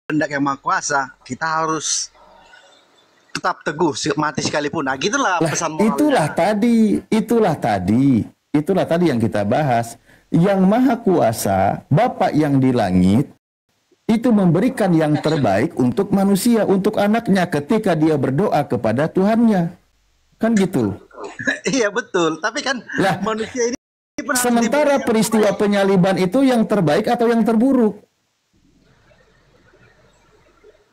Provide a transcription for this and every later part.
kehendak yang maha kuasa, kita harus tetap teguh mati sekalipun. Nah, gitulah Lah, pesan moralnya. itulah tadi yang kita bahas. Yang maha kuasa, Bapa yang di langit, itu memberikan yang terbaik untuk manusia, untuk anaknya ketika dia berdoa kepada Tuhannya. Kan gitu. Iya betul, tapi kan Lah, manusia ini pun harus diberi sementara yang peristiwa terbaik. penyaliban itu yang terbaik atau yang terburuk?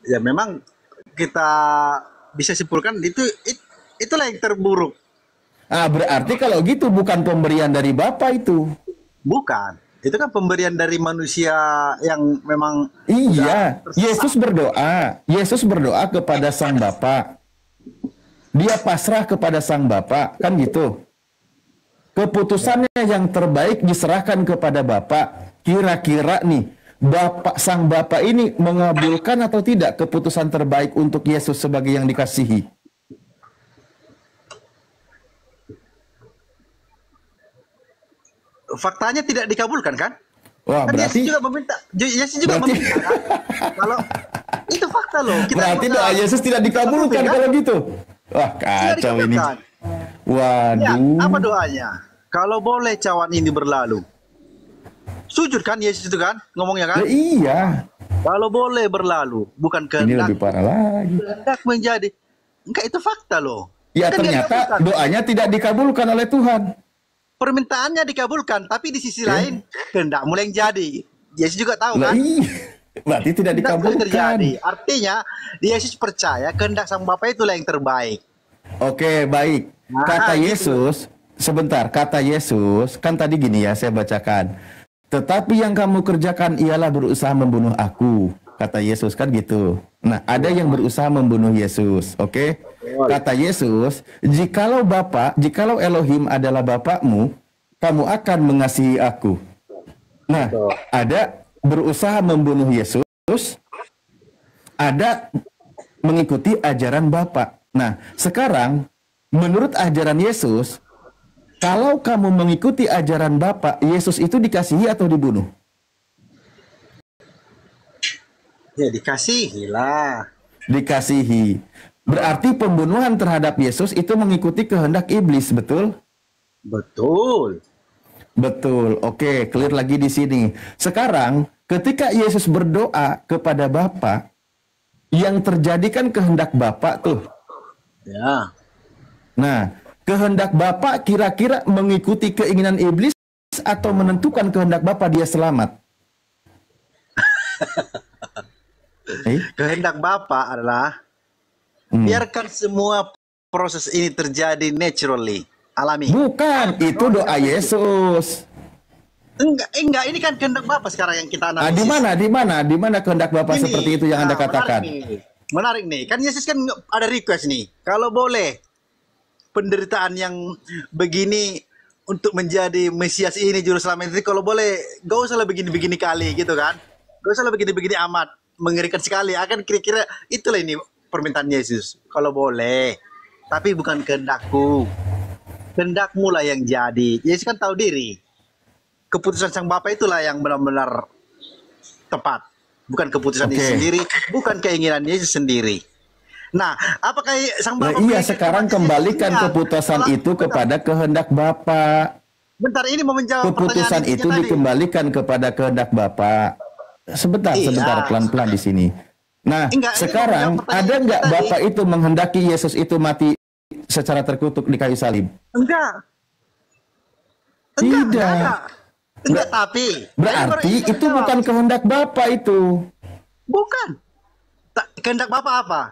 Ya memang kita bisa simpulkan itulah yang terburuk. Ah, berarti kalau gitu bukan pemberian dari Bapa itu. Bukan. Itu kan pemberian dari manusia yang memang udah Iya, tersesat. Yesus berdoa kepada Sang Bapa. Dia pasrah kepada Sang Bapa, kan gitu. Keputusannya yang terbaik diserahkan kepada Bapa. Kira-kira nih, Sang Bapa ini mengabulkan atau tidak keputusan terbaik untuk Yesus sebagai yang dikasihi? Faktanya tidak dikabulkan kan? Wah, Kan Yesus berarti juga meminta. Yesus juga berarti meminta kan? Kalau itu fakta loh. Kita berarti doa Yesus tidak dikabulkan kan? kalau gitu. Wah, Tidak kacau ini. dikabulkan. Ya, apa Waduh. doanya? Kalau boleh cawan ini berlalu. Sujud kan Yesus itu kan ngomongnya kan? Ya iya, Kalau boleh berlalu, bukan ini kehendak lebih parah lagi. kehendak menjadi. Enggak, itu fakta loh. Ya Kan dia ternyata dikabulkan. doanya tidak dikabulkan oleh Tuhan. Permintaannya dikabulkan, tapi di sisi Ya. lain kehendak mulai yang jadi. Yesus juga tahu Lah kan? iya, berarti tidak Kehendak mulai terjadi. dikabulkan. Artinya Yesus percaya kehendak sang Bapa itulah yang terbaik. Oke, baik. Kata Nah, gitu. Yesus, sebentar, kata Yesus, kan tadi gini ya, saya bacakan. Tetapi yang kamu kerjakan ialah berusaha membunuh aku. Kata Yesus, kan gitu. Nah, ada yang berusaha membunuh Yesus, oke? Kata Yesus, jikalau Elohim adalah Bapakmu, kamu akan mengasihi aku. Nah, Betul. ada berusaha membunuh Yesus, ada mengikuti ajaran Bapa. Nah, sekarang menurut ajaran Yesus, kalau kamu mengikuti ajaran Bapa, Yesus itu dikasihi atau dibunuh? Ya dikasihilah. Dikasihi. Berarti pembunuhan terhadap Yesus itu mengikuti kehendak iblis, betul? Betul. Betul. Oke, clear lagi di sini. Sekarang, ketika Yesus berdoa kepada Bapa, yang terjadi kan kehendak Bapa tuh. Ya. Nah, kehendak Bapa kira-kira mengikuti keinginan iblis atau menentukan kehendak Bapa dia selamat? Kehendak Bapa adalah biarkan semua proses ini terjadi naturally, alami. Bukan, itu doa Yesus. Enggak, ini kan kehendak Bapa sekarang yang kita Ah, analisis. di mana kehendak Bapa Ini, seperti itu yang Anda katakan? menarik nih. Kan Yesus kan ada request nih. Kalau boleh penderitaan yang begini untuk menjadi Mesias ini juru selamat ini, kalau boleh gak usah lah begini-begini kali gitu kan. Gak usah lah begini-begini amat, mengerikan sekali. Akan kira-kira itulah ini permintaan Yesus. Kalau boleh, tapi bukan kehendakku. Kehendakmu lah yang jadi. Yesus kan tahu diri. Keputusan sang Bapa itulah yang benar-benar tepat. Bukan keputusan Oke. Yesus sendiri, bukan keinginan Yesus sendiri. Nah, apakah sang Nah, Bapa iya, mengikat sekarang umat Yesus? kembalikan Enggak. keputusan Kalau- itu bentar, kepada kehendak Bapa. bentar, ini mau menjawab pertanyaan Keputusan intinya itu tadi. dikembalikan kepada kehendak Bapa. Sebentar, Iya. sebentar, pelan-pelan di sini. Nah, Enggak, ini sekarang mau menjawab pertanyaan ada nggak tadi. Bapa itu menghendaki Yesus itu mati secara terkutuk di kayu salib? Enggak. Tidak. Enggak. Enggak, tapi Berarti ini itu bukan kehendak Bapa itu. bukan. Kehendak Bapak apa?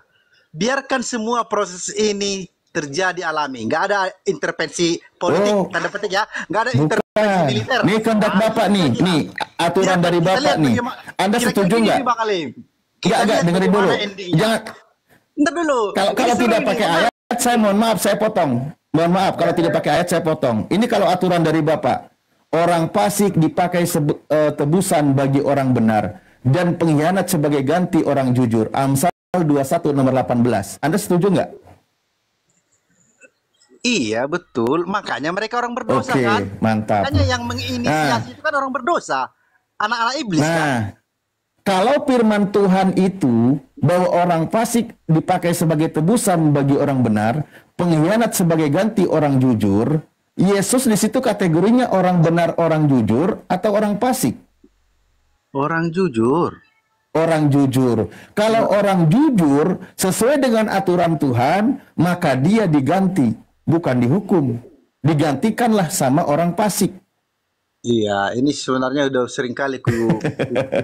Biarkan semua proses ini terjadi alami. Enggak ada intervensi politik, Oh. tanda petik ya. Enggak ada intervensi Bukan. militer. Nih kehendak Ah, Bapak itu nih, saya kira. nih aturan Biarkan dari kita Bapak lihat nih. bagaimana- Anda kira-kira setuju begini, nggak? Bang Alim. Kita Enggak, lihat dengerin dulu. bagaimana endingnya. Jangan, Ntar dulu. kalau Ini seru tidak ini, pakai menarik. ayat, saya mohon maaf, saya potong. Mohon maaf, kalau tidak pakai ayat, saya potong. Ini kalau aturan dari Bapak. Orang fasik dipakai tebusan bagi orang benar. Dan pengkhianat sebagai ganti orang jujur. Amsal 21 nomor 18. Anda setuju nggak? Iya, betul. Makanya mereka orang berdosa Oke, kan. mantap. Makanya yang menginisiasi itu kan orang berdosa. Anak-anak iblis kan. Nah, Kalau firman Tuhan itu bahwa orang fasik dipakai sebagai tebusan bagi orang benar, pengkhianat sebagai ganti orang jujur, Yesus di situ kategorinya orang benar, orang jujur, atau orang fasik? Orang jujur. Orang jujur. Kalau orang jujur sesuai dengan aturan Tuhan, maka dia diganti, bukan dihukum. Digantikanlah sama orang fasik. Iya, ini sebenarnya udah sering kali ku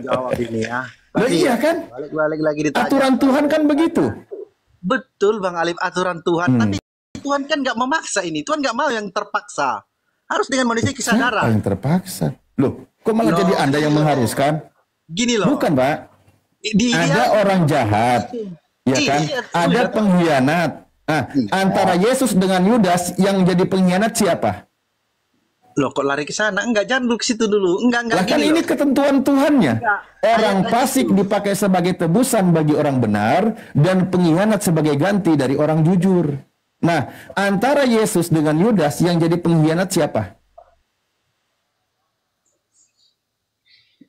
jawab ini ya. Nah, iya kan? Balik lagi ditanya. Aturan Tuhan kan begitu. Betul Bang Alif, aturan Tuhan. Tapi Tuhan kan nggak memaksa ini. Tuhan nggak mau yang terpaksa. Harus dengan manusia Siapa kesadaran. yang terpaksa? Loh, kok malah jadi Anda yang mengharuskan? Gini loh. Bukan, Pak. Ada orang jahat, ya kan? Ada pengkhianat. Nah, antara Yesus dengan Yudas yang jadi pengkhianat siapa? Loh, kok lari ke sana? Enggak, jangan dulu ke situ dulu. Enggak Lah kan gini ini loh. ketentuan Tuhannya. Orang fasik dipakai sebagai tebusan bagi orang benar dan pengkhianat sebagai ganti dari orang jujur. Nah, antara Yesus dengan Yudas yang jadi pengkhianat siapa?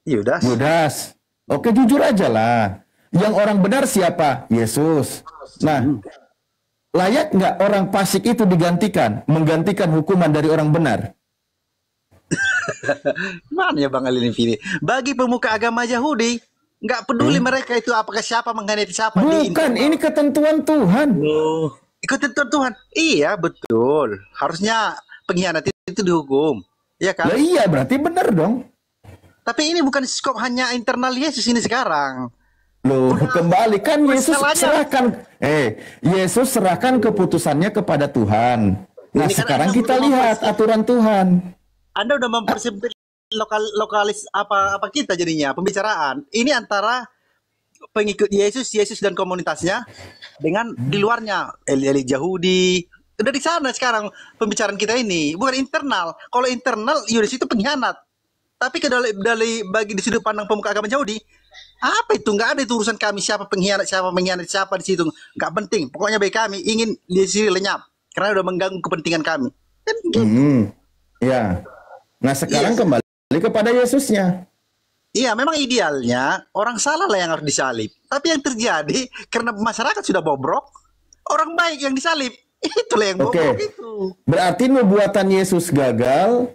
Yudas. Yudas. Oke, jujur aja lah. Yang orang benar siapa? Yesus. Nah, layak nggak orang fasik itu digantikan, menggantikan hukuman dari orang benar? Mana ya Bang Ali ini? Bagi pemuka agama Yahudi, nggak peduli mereka itu apakah siapa mengkhianati siapa. Bukan, ini ketentuan Tuhan. Oh, ikut Tuhan. Iya, betul. Harusnya pengkhianat itu dihukum. Iya kan? Lah iya, berarti benar dong. Tapi ini bukan skop hanya internal Yesus ini sekarang. Loh, kembali kan Yesus masalahnya- serahkan Yesus serahkan keputusannya kepada Tuhan. Nah, Ini kan sekarang Anda kita udah lihat aturan Tuhan. Anda udah mempersempit lokalis apa kita jadinya pembicaraan. Ini antara pengikut Yesus dan komunitasnya dengan di luarnya elit Yahudi. Udah di sana sekarang pembicaraan kita ini, bukan internal. Kalau internal Yudas itu pengkhianat. Tapi dari bagi di sudut pandang pemuka agama Yahudi, apa itu? Nggak ada itu urusan kami siapa pengkhianat siapa di situ. Nggak penting. Pokoknya bagi kami ingin di sini lenyap karena udah mengganggu kepentingan kami. Kan gitu. Ya. Nah, sekarang kembali kepada Yesusnya. Iya, memang idealnya orang salah lah yang harus disalib. Tapi yang terjadi karena masyarakat sudah bobrok, orang baik yang disalib. Itulah yang bobrok itu. Berarti nubuatan Yesus gagal.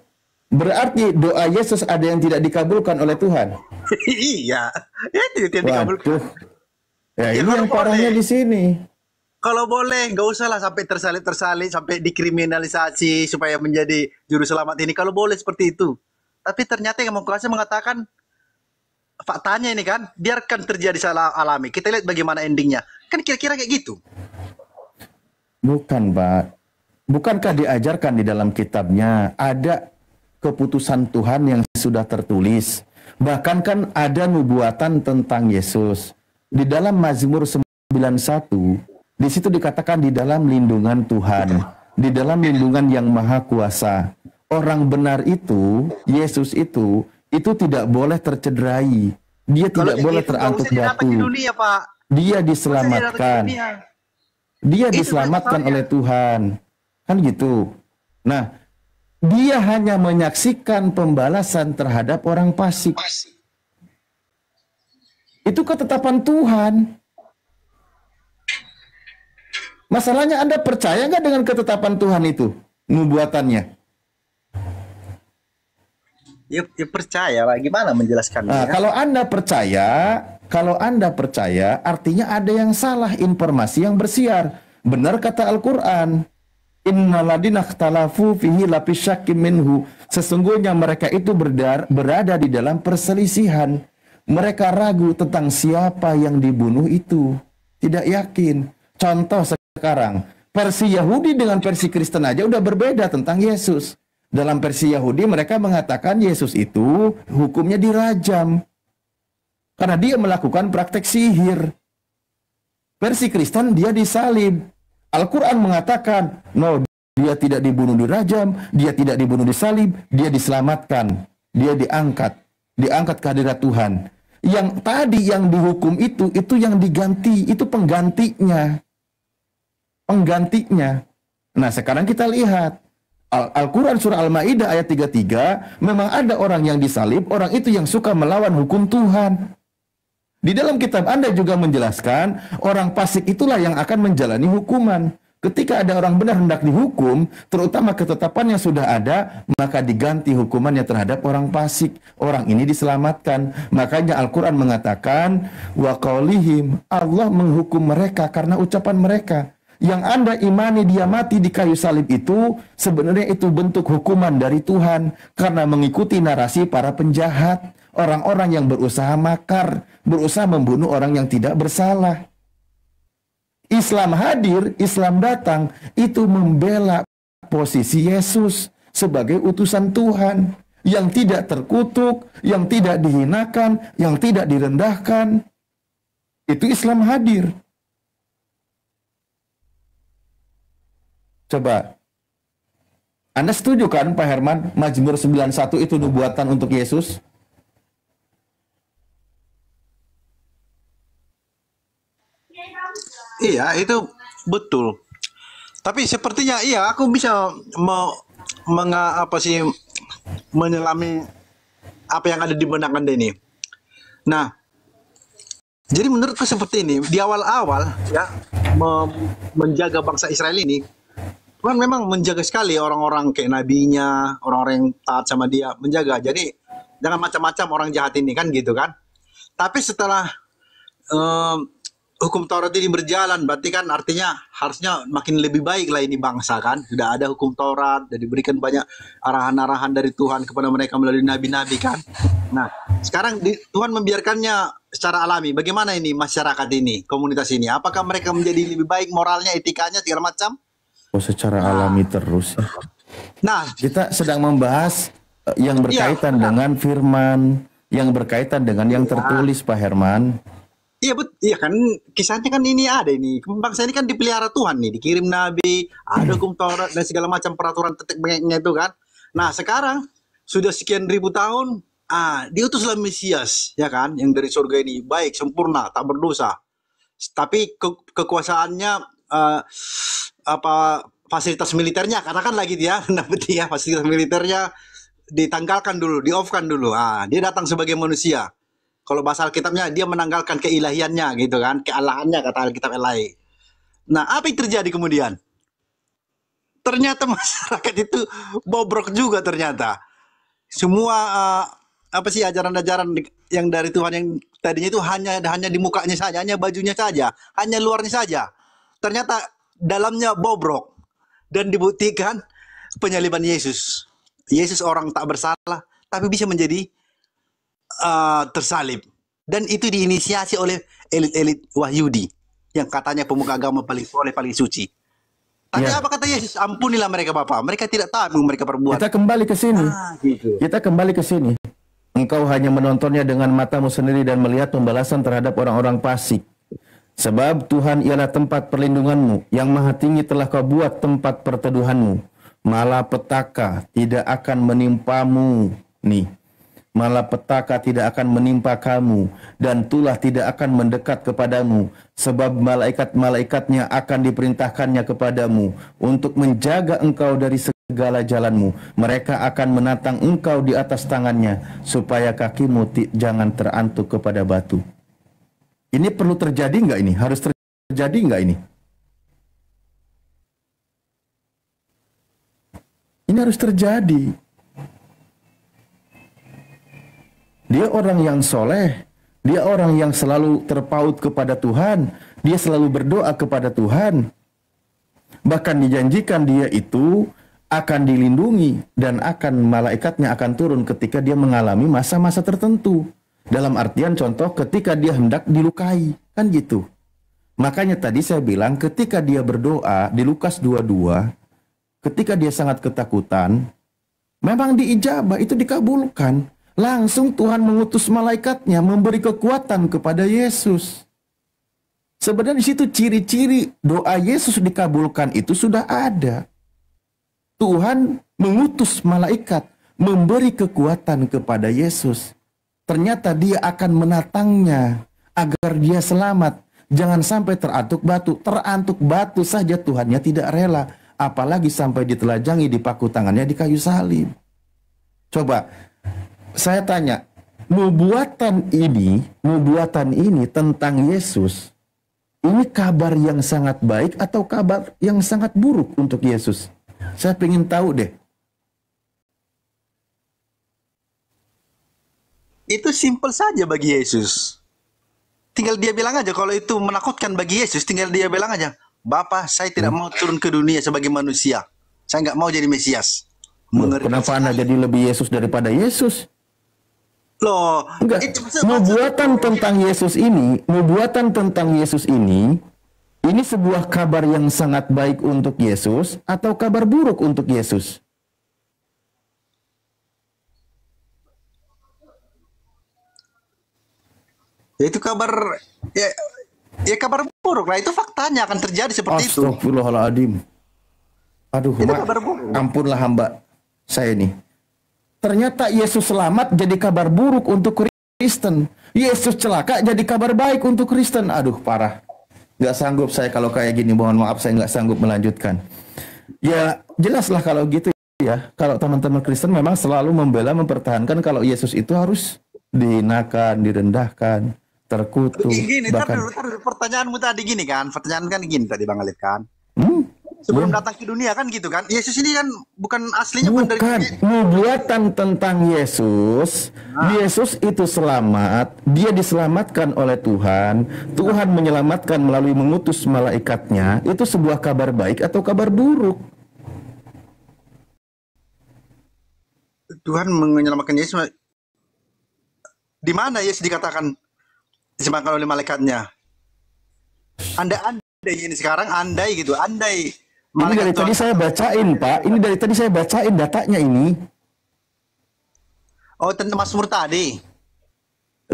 Berarti doa Yesus ada yang tidak dikabulkan oleh Tuhan. Iya, itu yang dikabulkan. Waduh. Ya, Ya, ini kalau yang parahnya boleh. di sini. Kalau boleh, nggak usah lah sampai tersalib, sampai dikriminalisasi supaya menjadi juru selamat ini. Kalau boleh seperti itu. Tapi ternyata yang mengkuasai mengatakan, faktanya ini kan, biarkan terjadi salah alami. Kita lihat bagaimana endingnya. Kan kira-kira kayak gitu. Bukan, Pak. Bukankah diajarkan di dalam kitabnya ada keputusan Tuhan yang sudah tertulis. Bahkan kan ada nubuatan tentang Yesus. Di dalam Mazmur 91, di situ dikatakan di dalam lindungan Tuhan, di dalam lindungan yang maha kuasa. Orang benar itu, Yesus itu tidak boleh tercederai. Dia tidak boleh terangkut batu. Dia diselamatkan. Dia diselamatkan oleh Tuhan. Kan gitu. Nah, dia hanya menyaksikan pembalasan terhadap orang fasik. Itu ketetapan Tuhan. Masalahnya Anda percaya nggak dengan ketetapan Tuhan itu? Nubuatannya. Ya percaya lah. Gimana menjelaskannya? Nah, kalau Anda percaya, artinya ada yang salah informasi yang bersiar. Benar kata Al-Quran. Innaladina ikhtalafu fihi lafisyakkim minhu. Sesungguhnya mereka itu berada di dalam perselisihan. Mereka ragu tentang siapa yang dibunuh itu. Tidak yakin. Contoh sekarang, versi Yahudi dengan versi Kristen aja udah berbeda tentang Yesus. Dalam versi Yahudi mereka mengatakan Yesus itu hukumnya dirajam. Karena dia melakukan praktek sihir. Versi Kristen dia disalib. Al-Quran mengatakan, no, dia tidak dibunuh dirajam, dia tidak dibunuh disalib, dia diselamatkan, dia diangkat ke hadirat Tuhan. Yang tadi yang dihukum itu yang diganti, itu penggantinya. Nah, sekarang kita lihat, Al-Quran surah Al-Ma'idah ayat 33, memang ada orang yang disalib, orang itu yang suka melawan hukum Tuhan. Di dalam kitab Anda juga menjelaskan orang fasik itulah yang akan menjalani hukuman. Ketika ada orang benar hendak dihukum, terutama ketetapan yang sudah ada, maka diganti hukumannya terhadap orang fasik. Orang ini diselamatkan. Makanya Al-Quran mengatakan, wa qaulihim, Allah menghukum mereka karena ucapan mereka. Yang Anda imani dia mati di kayu salib itu, sebenarnya itu bentuk hukuman dari Tuhan. Karena mengikuti narasi para penjahat. Orang-orang yang berusaha makar, berusaha membunuh orang yang tidak bersalah. Islam hadir, Islam datang, itu membela posisi Yesus sebagai utusan Tuhan yang tidak terkutuk, yang tidak dihinakan, yang tidak direndahkan. Itu Islam hadir. Coba, Anda setuju kan Pak Herman, Mazmur 91 itu nubuatan untuk Yesus? Iya, itu betul. Tapi sepertinya iya, aku bisa menyelami apa yang ada di benak Anda ini. Nah, jadi menurutku seperti ini, di awal-awal ya menjaga bangsa Israel ini, Tuhan memang menjaga sekali orang-orang kayak nabinya, orang-orang yang taat sama dia, menjaga. Jadi jangan macam-macam orang jahat ini kan gitu kan. Tapi setelah hukum Taurat ini berjalan, berarti kan artinya harusnya makin lebih baik lah ini bangsa kan. Sudah ada hukum Taurat, dan diberikan banyak arahan-arahan dari Tuhan kepada mereka melalui nabi-nabi kan. Nah, sekarang Tuhan membiarkannya secara alami. Bagaimana ini masyarakat ini, komunitas ini? Apakah mereka menjadi lebih baik moralnya, etikanya, segala macam? Oh, secara alami terus. Nah, kita sedang membahas yang berkaitan dengan firman, yang berkaitan dengan yang tertulis, Pak Herman. Iya iya kan, kisahnya kan ini ada ini. Bangsa ini kan dipelihara Tuhan nih, dikirim nabi, ada hukum Taurat dan segala macam peraturan tetek bengeknya itu kan. Nah, sekarang sudah sekian ribu tahun, diutuslah Mesias, ya kan, yang dari surga ini baik, sempurna, tak berdosa. Tapi kekuasaannya fasilitas militernya, karena kan lagi dia fasilitas militernya ditanggalkan dulu, di-off-kan dulu. Dia datang sebagai manusia. Kalau bahasa Alkitabnya, dia menanggalkan keilahiannya gitu kan, kealahannya kata Alkitab Elai. Nah, apa yang terjadi kemudian? Ternyata masyarakat itu bobrok juga ternyata. Semua ajaran-ajaran yang dari Tuhan yang tadinya itu hanya di mukanya saja, hanya bajunya saja, hanya luarnya saja. Ternyata dalamnya bobrok dan dibuktikan penyaliban Yesus. Yesus orang tak bersalah, tapi bisa menjadi tersalib, dan itu diinisiasi oleh elit-elit Wahyudi yang katanya pemuka agama paling soleh, paling suci. Tapi apa kata Yesus? Ampunilah mereka Bapa, mereka tidak tahu yang mereka perbuat. Kita kembali ke sini. Gitu. Kita kembali ke sini. Engkau hanya menontonnya dengan matamu sendiri dan melihat pembalasan terhadap orang-orang fasik. Sebab Tuhan ialah tempat perlindunganmu, yang maha tinggi telah kau buat tempat perteduhanmu. Malapetaka tidak akan menimpamu. Nih. Malapetaka tidak akan menimpa kamu, dan tulah tidak akan mendekat kepadamu, sebab malaikat-malaikatnya akan diperintahkannya kepadamu untuk menjaga engkau dari segala jalanmu. Mereka akan menatang engkau di atas tangannya, supaya kakimu jangan terantuk kepada batu. Ini perlu terjadi nggak ini? Harus terjadi nggak ini? Ini harus terjadi. Dia orang yang soleh, dia orang yang selalu terpaut kepada Tuhan, dia selalu berdoa kepada Tuhan. Bahkan dijanjikan dia itu akan dilindungi dan malaikatnya akan turun ketika dia mengalami masa-masa tertentu. Dalam artian contoh ketika dia hendak dilukai, kan gitu. Makanya tadi saya bilang ketika dia berdoa di Lukas 22, ketika dia sangat ketakutan, memang diijabah, itu dikabulkan. Langsung Tuhan mengutus malaikatnya memberi kekuatan kepada Yesus. Sebenarnya di situ ciri-ciri doa Yesus dikabulkan itu sudah ada. Tuhan mengutus malaikat memberi kekuatan kepada Yesus. Ternyata dia akan menatangnya agar dia selamat. Jangan sampai terantuk batu. Terantuk batu saja Tuhannya tidak rela. Apalagi sampai ditelajangi, dipaku tangannya di kayu salib. Coba saya tanya, nubuatan ini tentang Yesus, ini kabar yang sangat baik atau kabar yang sangat buruk untuk Yesus? Saya pengen tahu deh. Itu simpel saja bagi Yesus. Tinggal dia bilang aja, kalau itu menakutkan bagi Yesus, tinggal dia bilang aja, Bapa, saya tidak mau turun ke dunia sebagai manusia. Saya nggak mau jadi Mesias. Loh, kenapa Anda jadi lebih Yesus daripada Yesus? Loh, Enggak. Nubuatan tentang Yesus ini sebuah kabar yang sangat baik untuk Yesus atau kabar buruk untuk Yesus? ya itu kabar, ya kabar buruk lah. Itu faktanya akan terjadi seperti itu. Astagfirullahaladzim. Aduh, Itu kabar buruk. ampunlah hamba saya ini. Ternyata Yesus selamat jadi kabar buruk untuk Kristen. Yesus celaka jadi kabar baik untuk Kristen. Aduh, parah. Nggak sanggup saya kalau kayak gini. Mohon maaf, saya nggak sanggup melanjutkan. Ya, jelaslah kalau gitu ya. Kalau teman-teman Kristen memang selalu membela, mempertahankan kalau Yesus itu harus dihinakan, direndahkan, terkutuk. Gini, bahkan... taruh, pertanyaanmu tadi gini kan. Pertanyaan kan gini tadi Bang Alif kan. Sebelum datang ke dunia kan gitu kan. Yesus ini kan bukan aslinya Bukan, dari nubuatan tentang Yesus. Yesus itu selamat, dia diselamatkan oleh Tuhan. Tuhan menyelamatkan melalui mengutus malaikatnya. Itu sebuah kabar baik atau kabar buruk? Tuhan menyelamatkan Yesus. Di mana Yesus dikatakan diselamatkan oleh malaikatnya? Andai ini sekarang, andai gitu, andai. Ini dari tadi saya bacain, Pak. Ini dari tadi saya bacain datanya ini. Oh, tentang Mazmur tadi.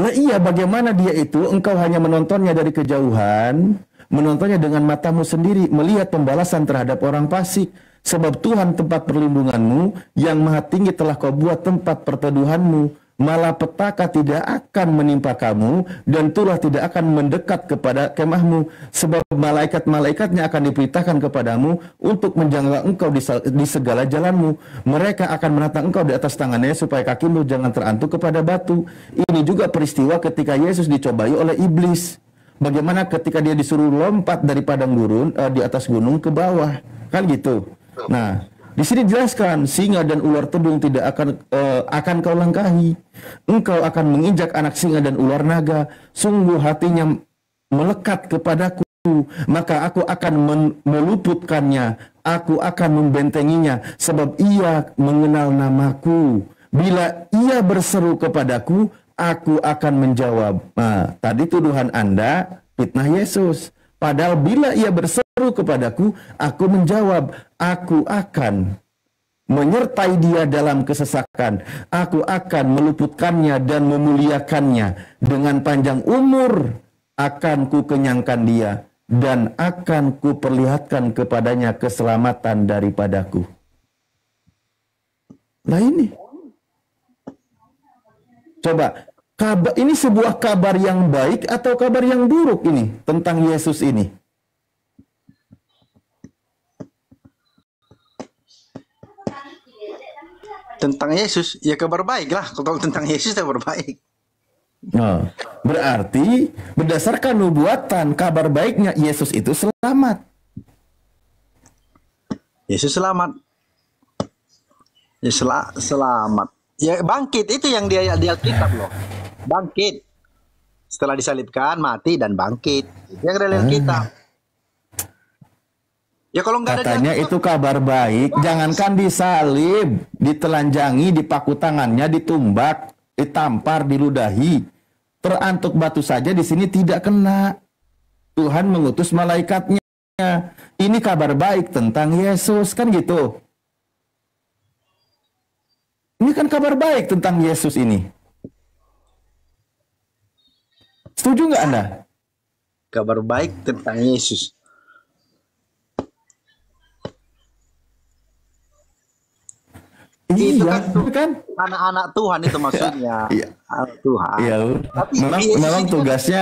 Lah iya, bagaimana dia itu? Engkau hanya menontonnya dari kejauhan, menontonnya dengan matamu sendiri, melihat pembalasan terhadap orang fasik. Sebab Tuhan tempat perlindunganmu, yang maha tinggi telah kau buat tempat perteduhanmu. Malah petaka tidak akan menimpa kamu, dan tulah tidak akan mendekat kepada kemahmu. Sebab malaikat-malaikatnya akan diperintahkan kepadamu untuk menjaga engkau di segala jalanmu. Mereka akan menatang engkau di atas tangannya, supaya kakimu jangan terantuk kepada batu. Ini juga peristiwa ketika Yesus dicobai oleh iblis. Bagaimana ketika dia disuruh lompat dari padang gurun, di atas gunung ke bawah. Kan gitu. Nah, di sini dijelaskan, singa dan ular tedung tidak akan kau langkahi. Engkau akan menginjak anak singa dan ular naga. Sungguh hatinya melekat kepadaku, maka aku akan meluputkannya. Aku akan membentenginya, sebab ia mengenal namaku. Bila ia berseru kepadaku, aku akan menjawab. Nah, tadi tuduhan Anda fitnah Yesus. Padahal bila ia berseru kepadaku, aku menjawab, aku akan menyertai dia dalam kesesakan. Aku akan meluputkannya dan memuliakannya. Dengan panjang umur akan ku kenyangkan dia, dan akan ku perlihatkan kepadanya keselamatan daripadaku. Nah ini. Coba. Ini sebuah kabar yang baik atau kabar yang buruk ini tentang Yesus ini? Tentang Yesus, ya kabar baik lah. Kalau tentang Yesus, kabar baik. Nah, berarti berdasarkan nubuatan, kabar baiknya Yesus itu selamat. Yesus selamat. Ya selamat. Ya bangkit, itu yang dia di Alkitab loh. Bangkit. Setelah disalibkan, mati dan bangkit. Itu yang ada di Alkitab. Ya kalau nggak ada Katanya itu kabar baik. Jangankan disalib, ditelanjangi, dipaku tangannya, ditumbak, ditampar, diludahi, terantuk batu saja di sini tidak kena. Tuhan mengutus malaikatnya. Ini kabar baik tentang Yesus, kan gitu. Ini kan kabar baik tentang Yesus ini. Setuju nggak Anda? kabar baik tentang Yesus. Itu kan anak-anak Tuhan itu maksudnya. Iya. Anak Tuhan. Iya. Tapi memang tugasnya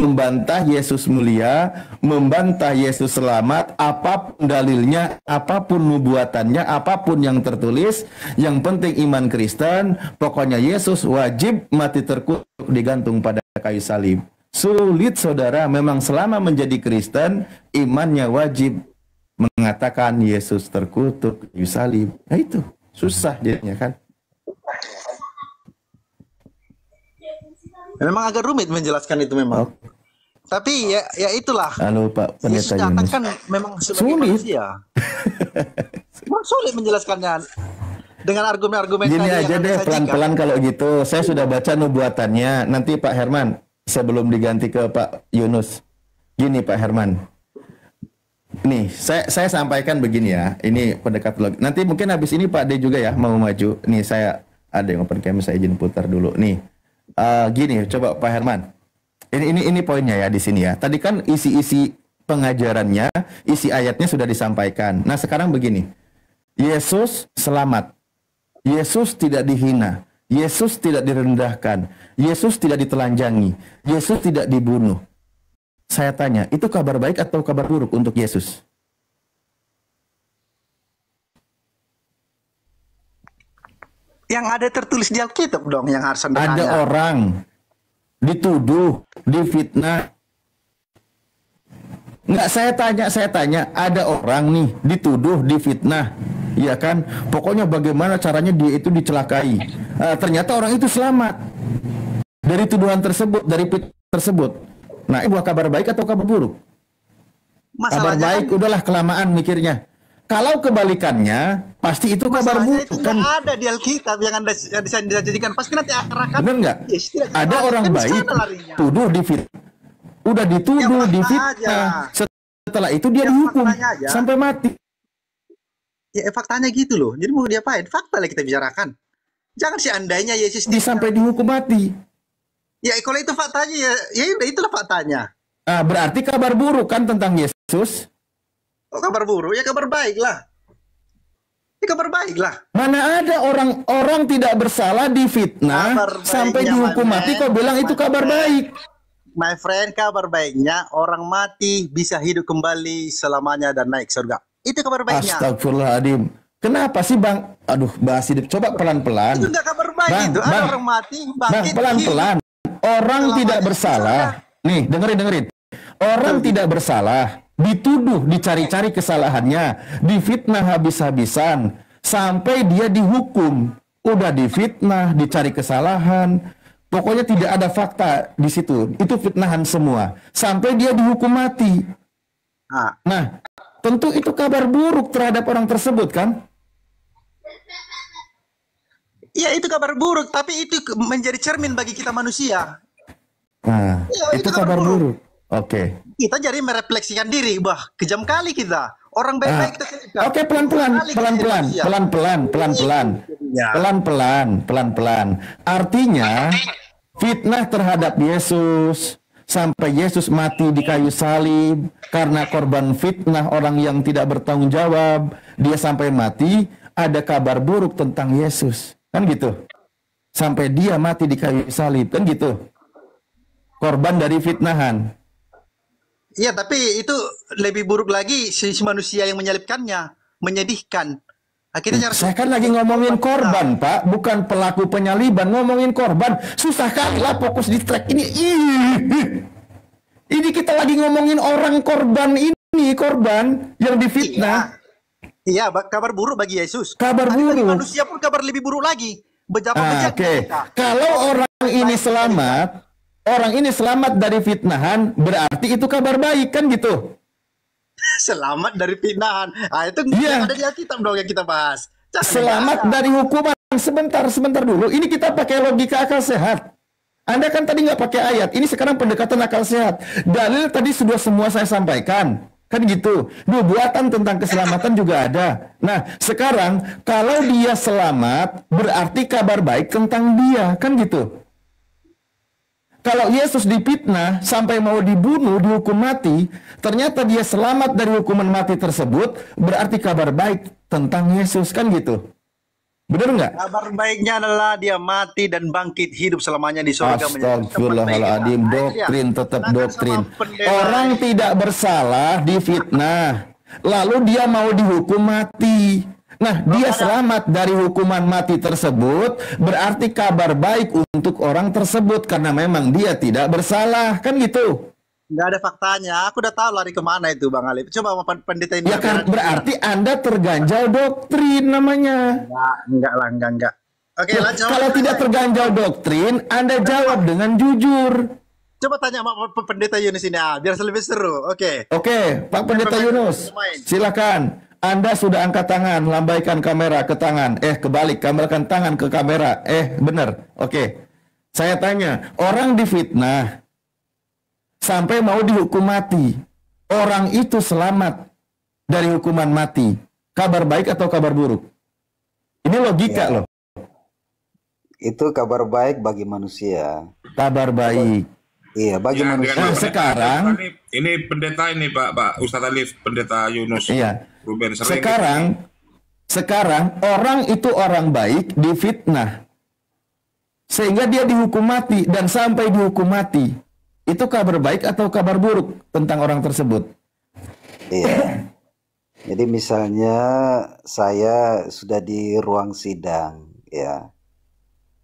membantah Yesus mulia, membantah Yesus selamat, apapun dalilnya, apapun nubuatannya, apapun yang tertulis, yang penting iman Kristen, pokoknya Yesus wajib mati terkutuk digantung pada kayu salib. Sulit saudara, memang selama menjadi Kristen, imannya wajib mengatakan Yesus terkutuk kayu salib. Nah itu, susah jadinya kan. Memang agak rumit menjelaskan itu memang. Tapi ya itulah. Halo Pak Pendeta Yesus Yunus. kan memang sebagai Sulit. manusia. Memang sulit menjelaskannya dengan argumen-argumen Gini tadi aja yang deh, Anda pelan-pelan sajikan. kalau gitu. Saya sudah baca nubuatannya. Nanti Pak Herman, sebelum diganti ke Pak Yunus. Gini Pak Herman. Nih, saya sampaikan begini ya. Ini pendekat log. Nanti mungkin habis ini Pak D juga ya mau maju. Nih saya ada yang open cam, saya izin putar dulu. Nih, gini, coba Pak Herman. Ini poinnya ya di sini ya. Tadi kan isi-isi pengajarannya, isi ayatnya sudah disampaikan. Nah sekarang begini, Yesus selamat, Yesus tidak dihina, Yesus tidak direndahkan, Yesus tidak ditelanjangi, Yesus tidak dibunuh. Saya tanya, itu kabar baik atau kabar buruk untuk Yesus? Yang ada tertulis di Alkitab dong yang harus Anda Ada tanya. orang dituduh, difitnah. Enggak, saya tanya, ada orang nih dituduh, difitnah, ya kan? Pokoknya bagaimana caranya dia itu dicelakai. Ternyata orang itu selamat dari tuduhan tersebut, dari fitnah tersebut. Nah, ini buah kabar baik atau kabar buruk? Kabar Masalahnya baik, kan, udahlah kelamaan mikirnya. Kalau kebalikannya, pasti itu kabar masalahnya buruk itu kan? nggak ada di Alkitab yang Anda dijadikan. Pasti nanti akan Bener nggak? Yes, tidak Ada jelas. orang Kan baik sana larinya. tuduh difitnah, udah Ya, dituduh, fakta difitnah. aja. Setelah itu dia Ya, dihukum faktanya aja. sampai mati. Ya faktanya gitu loh. Jadi mau diapain? Fakta lah kita bicarakan. Jangan seandainya Yesus Sampai dihukum mati. Ya kalau itu faktanya ya udah itulah faktanya. Berarti kabar buruk kan tentang Yesus? Oh, kabar buruk ya kabar baik lah. Ya kabar baik lah. Mana ada orang tidak bersalah difitnah Kabar sampai baiknya, dihukum my mati man. kok bilang itu My kabar friend. baik? My friend, kabar baiknya orang mati bisa hidup kembali selamanya dan naik surga. Itu kabar baiknya. Astagfirullahaladzim. Kenapa sih Bang? Aduh, bahas hidup. Coba pelan-pelan. Itu enggak kabar baik Bang, itu. Ada Bang. orang mati Bang, bangkit. pelan-pelan. Orang Selamanya tidak di bersalah. Nih, dengerin. Orang tidak bersalah, dituduh, dicari-cari kesalahannya, difitnah habis-habisan, sampai dia dihukum. Udah difitnah, dicari kesalahan, pokoknya tidak ada fakta di situ. Itu fitnahan semua. Sampai dia dihukum mati. Nah, tentu itu kabar buruk terhadap orang tersebut kan? Ya itu kabar buruk, tapi itu menjadi cermin bagi kita manusia. Nah, Ya, itu kabar buruk. Oke. Kita jadi merefleksikan diri, wah kejam kali kita. Orang baik-baik kita cerita. Oke, pelan-pelan. Ya. Pelan-pelan. Artinya, fitnah terhadap Yesus, sampai Yesus mati di kayu salib, karena korban fitnah orang yang tidak bertanggung jawab, dia sampai mati, ada kabar buruk tentang Yesus. Kan gitu. Sampai dia mati di kayu salib, kan gitu. Korban dari fitnahan. Iya, tapi itu lebih buruk lagi si manusia yang menyalibkannya, menyedihkan. Akhirnya Saya kan lagi ngomongin korban, Pak, bukan pelaku penyaliban, ngomongin korban. Susah kali lah fokus di track ini. Ini kita lagi ngomongin orang korban ini, korban yang difitnah. Iya, kabar buruk bagi Yesus. Kabar Tapi bagi buruk. manusia pun kabar lebih buruk lagi. Betapa bejaknya Oke. kita. Kalau orang ini selamat dari fitnahan, berarti itu kabar baik kan gitu. Selamat dari fitnahan. Itu Iya. yang ada di Alkitab dong yang kita bahas. Jangan Selamat ada. dari hukuman. Sebentar dulu. Ini kita pakai logika akal sehat. Anda kan tadi nggak pakai ayat. Ini sekarang pendekatan akal sehat. Dalil tadi sudah semua saya sampaikan. Kan gitu. Nubuatan tentang keselamatan juga ada. Nah, sekarang kalau dia selamat, berarti kabar baik tentang dia. Kan gitu. Kalau Yesus difitnah sampai mau dibunuh, dihukum mati, ternyata dia selamat dari hukuman mati tersebut, berarti kabar baik tentang Yesus, kan gitu. Bener nggak? Kabar baiknya adalah dia mati dan bangkit hidup selamanya di surga menjadi tempat baik kita. Astagfirullahaladzim, Nah, itu dia. doktrin tetap Sedangkan doktrin. sama pendeta Orang tidak bersalah difitnah, lalu dia mau dihukum mati. Nah, dia selamat dari hukuman mati tersebut, berarti kabar baik untuk orang tersebut karena memang dia tidak bersalah, kan gitu. nggak ada faktanya. Aku udah tahu lari kemana itu Bang Alif. Coba sama pendeta ini. Ya kan berarti Anda terganjal doktrin namanya. Enggak lah, enggak. Oke, Loh, lanjut. kalau tidak terganjal doktrin, Anda jawab dengan jujur. Coba tanya sama pendeta Yunus ini, biar lebih seru. Oke. Oke, Pak Pendeta Yunus, silakan. Anda sudah angkat tangan, lambaikan kamera ke tangan. Kebalik, kembalikan tangan ke kamera. Benar. Oke. Saya tanya, orang difitnah sampai mau dihukum mati. Orang itu selamat dari hukuman mati. Kabar baik atau kabar buruk? Ini logika loh. Itu kabar baik bagi manusia. Kabar baik. Iya, bagi manusia. Nah, sekarang ini pendeta ini Pak Ustadz Alif, pendeta Yunus. iya. Ruben Sekarang orang itu orang baik difitnah sehingga dia dihukum mati dan sampai dihukum mati. Itu kabar baik atau kabar buruk tentang orang tersebut? Iya. Jadi misalnya saya sudah di ruang sidang, ya.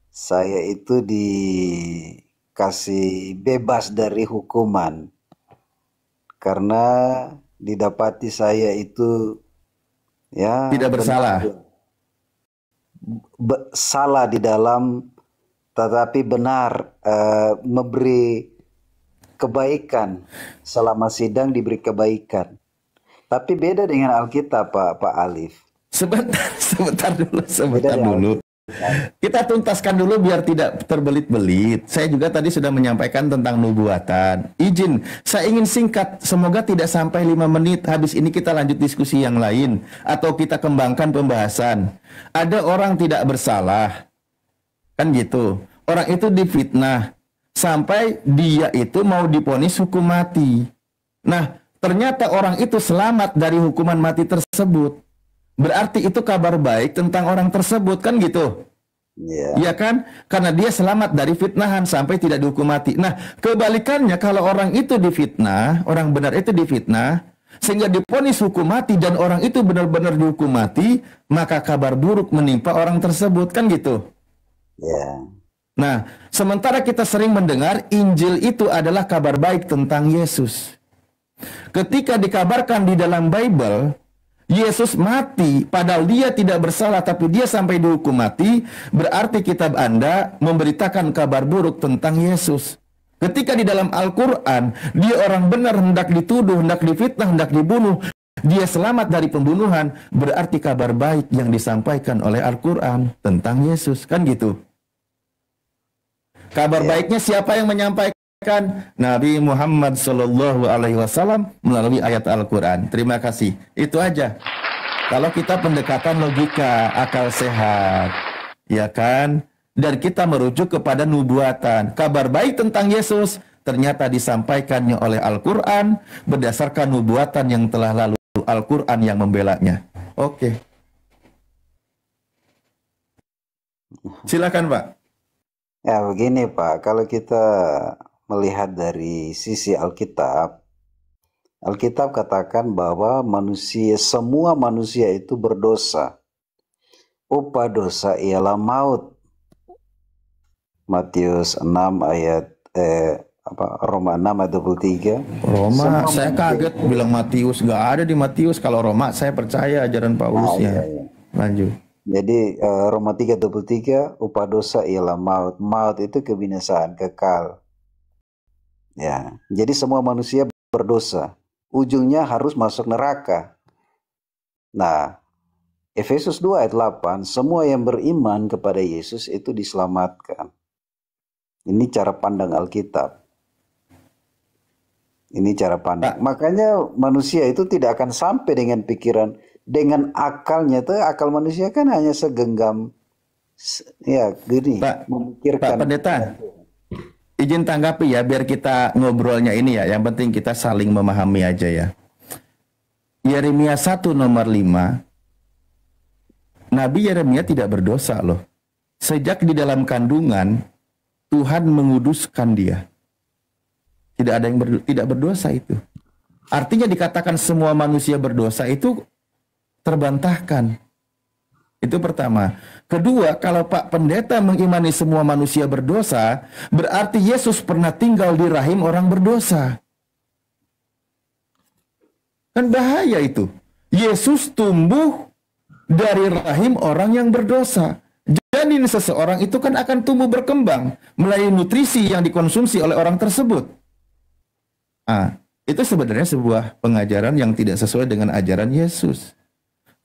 Saya itu dikasih bebas dari hukuman karena didapati saya itu ya Tidak bersalah. salah di dalam, tetapi benar memberi kebaikan, selama sidang diberi kebaikan. Tapi beda dengan Alkitab, Pak Alif. Sebentar dulu. Kita tuntaskan dulu biar tidak terbelit-belit. Saya juga tadi sudah menyampaikan tentang nubuatan. Izin, saya ingin singkat. Semoga tidak sampai 5 menit. Habis ini kita lanjut diskusi yang lain. Atau kita kembangkan pembahasan. Ada orang tidak bersalah. Kan gitu. Orang itu difitnah. Sampai dia itu mau divonis hukum mati. Nah, ternyata orang itu selamat dari hukuman mati tersebut. Berarti itu kabar baik tentang orang tersebut, kan gitu? Iya kan? Karena dia selamat dari fitnahan sampai tidak dihukum mati. Nah, kebalikannya kalau orang itu difitnah, orang benar itu difitnah, sehingga divonis hukum mati dan orang itu benar-benar dihukum mati, maka kabar buruk menimpa orang tersebut, kan gitu? Iya. Nah, sementara kita sering mendengar Injil itu adalah kabar baik tentang Yesus. Ketika dikabarkan di dalam Bible, Yesus mati, padahal dia tidak bersalah, tapi dia sampai dihukum mati, berarti kitab Anda memberitakan kabar buruk tentang Yesus. Ketika di dalam Al-Quran, dia orang benar, hendak dituduh, hendak difitnah, hendak dibunuh, dia selamat dari pembunuhan, berarti kabar baik yang disampaikan oleh Al-Quran tentang Yesus, kan gitu. Kabar baiknya siapa yang menyampaikan? Nabi Muhammad Shallallahu Alaihi Wasallam melalui ayat Al-Quran. Terima kasih. Itu aja. Kalau kita pendekatan logika, akal sehat, ya kan? Dan kita merujuk kepada nubuatan. Kabar baik tentang Yesus ternyata disampaikannya oleh Al-Quran berdasarkan nubuatan yang telah lalu. Al-Quran yang membelanya. Oke. Silakan, Pak. Ya begini Pak, kalau kita melihat dari sisi Alkitab, Alkitab katakan bahwa semua manusia itu berdosa. Upah dosa ialah maut. Matius 6 ayat Roma 6 ayat 23. Roma, saya kaget bilang Matius, nggak ada di Matius. Kalau Roma saya percaya ajaran Paulusnya. Iya. Lanjut. Jadi Roma 3:23, upah dosa ialah maut. Maut itu kebinasaan kekal. Ya, jadi semua manusia berdosa. Ujungnya harus masuk neraka. Nah, Efesus 2 ayat 8, semua yang beriman kepada Yesus itu diselamatkan. Ini cara pandang Alkitab. Ini cara pandang. Makanya manusia itu tidak akan sampai dengan pikiran, dengan akalnya tuh, akal manusia kan hanya segenggam ya gini, memikirkan. Pak Pendeta, izin tanggapi ya biar kita ngobrolnya ini ya. Yang penting kita saling memahami aja ya. Yeremia 1 nomor 5 Nabi Yeremia tidak berdosa loh. Sejak di dalam kandungan, Tuhan menguduskan dia. Tidak ada yang tidak berdosa itu. Artinya dikatakan semua manusia berdosa itu terbantahkan. Itu pertama. Kedua, kalau Pak Pendeta mengimani semua manusia berdosa, berarti Yesus pernah tinggal di rahim orang berdosa. Kan bahaya itu. Yesus tumbuh dari rahim orang yang berdosa. Jadi seseorang itu kan akan tumbuh berkembang melalui nutrisi yang dikonsumsi oleh orang tersebut. Itu sebenarnya sebuah pengajaran yang tidak sesuai dengan ajaran Yesus.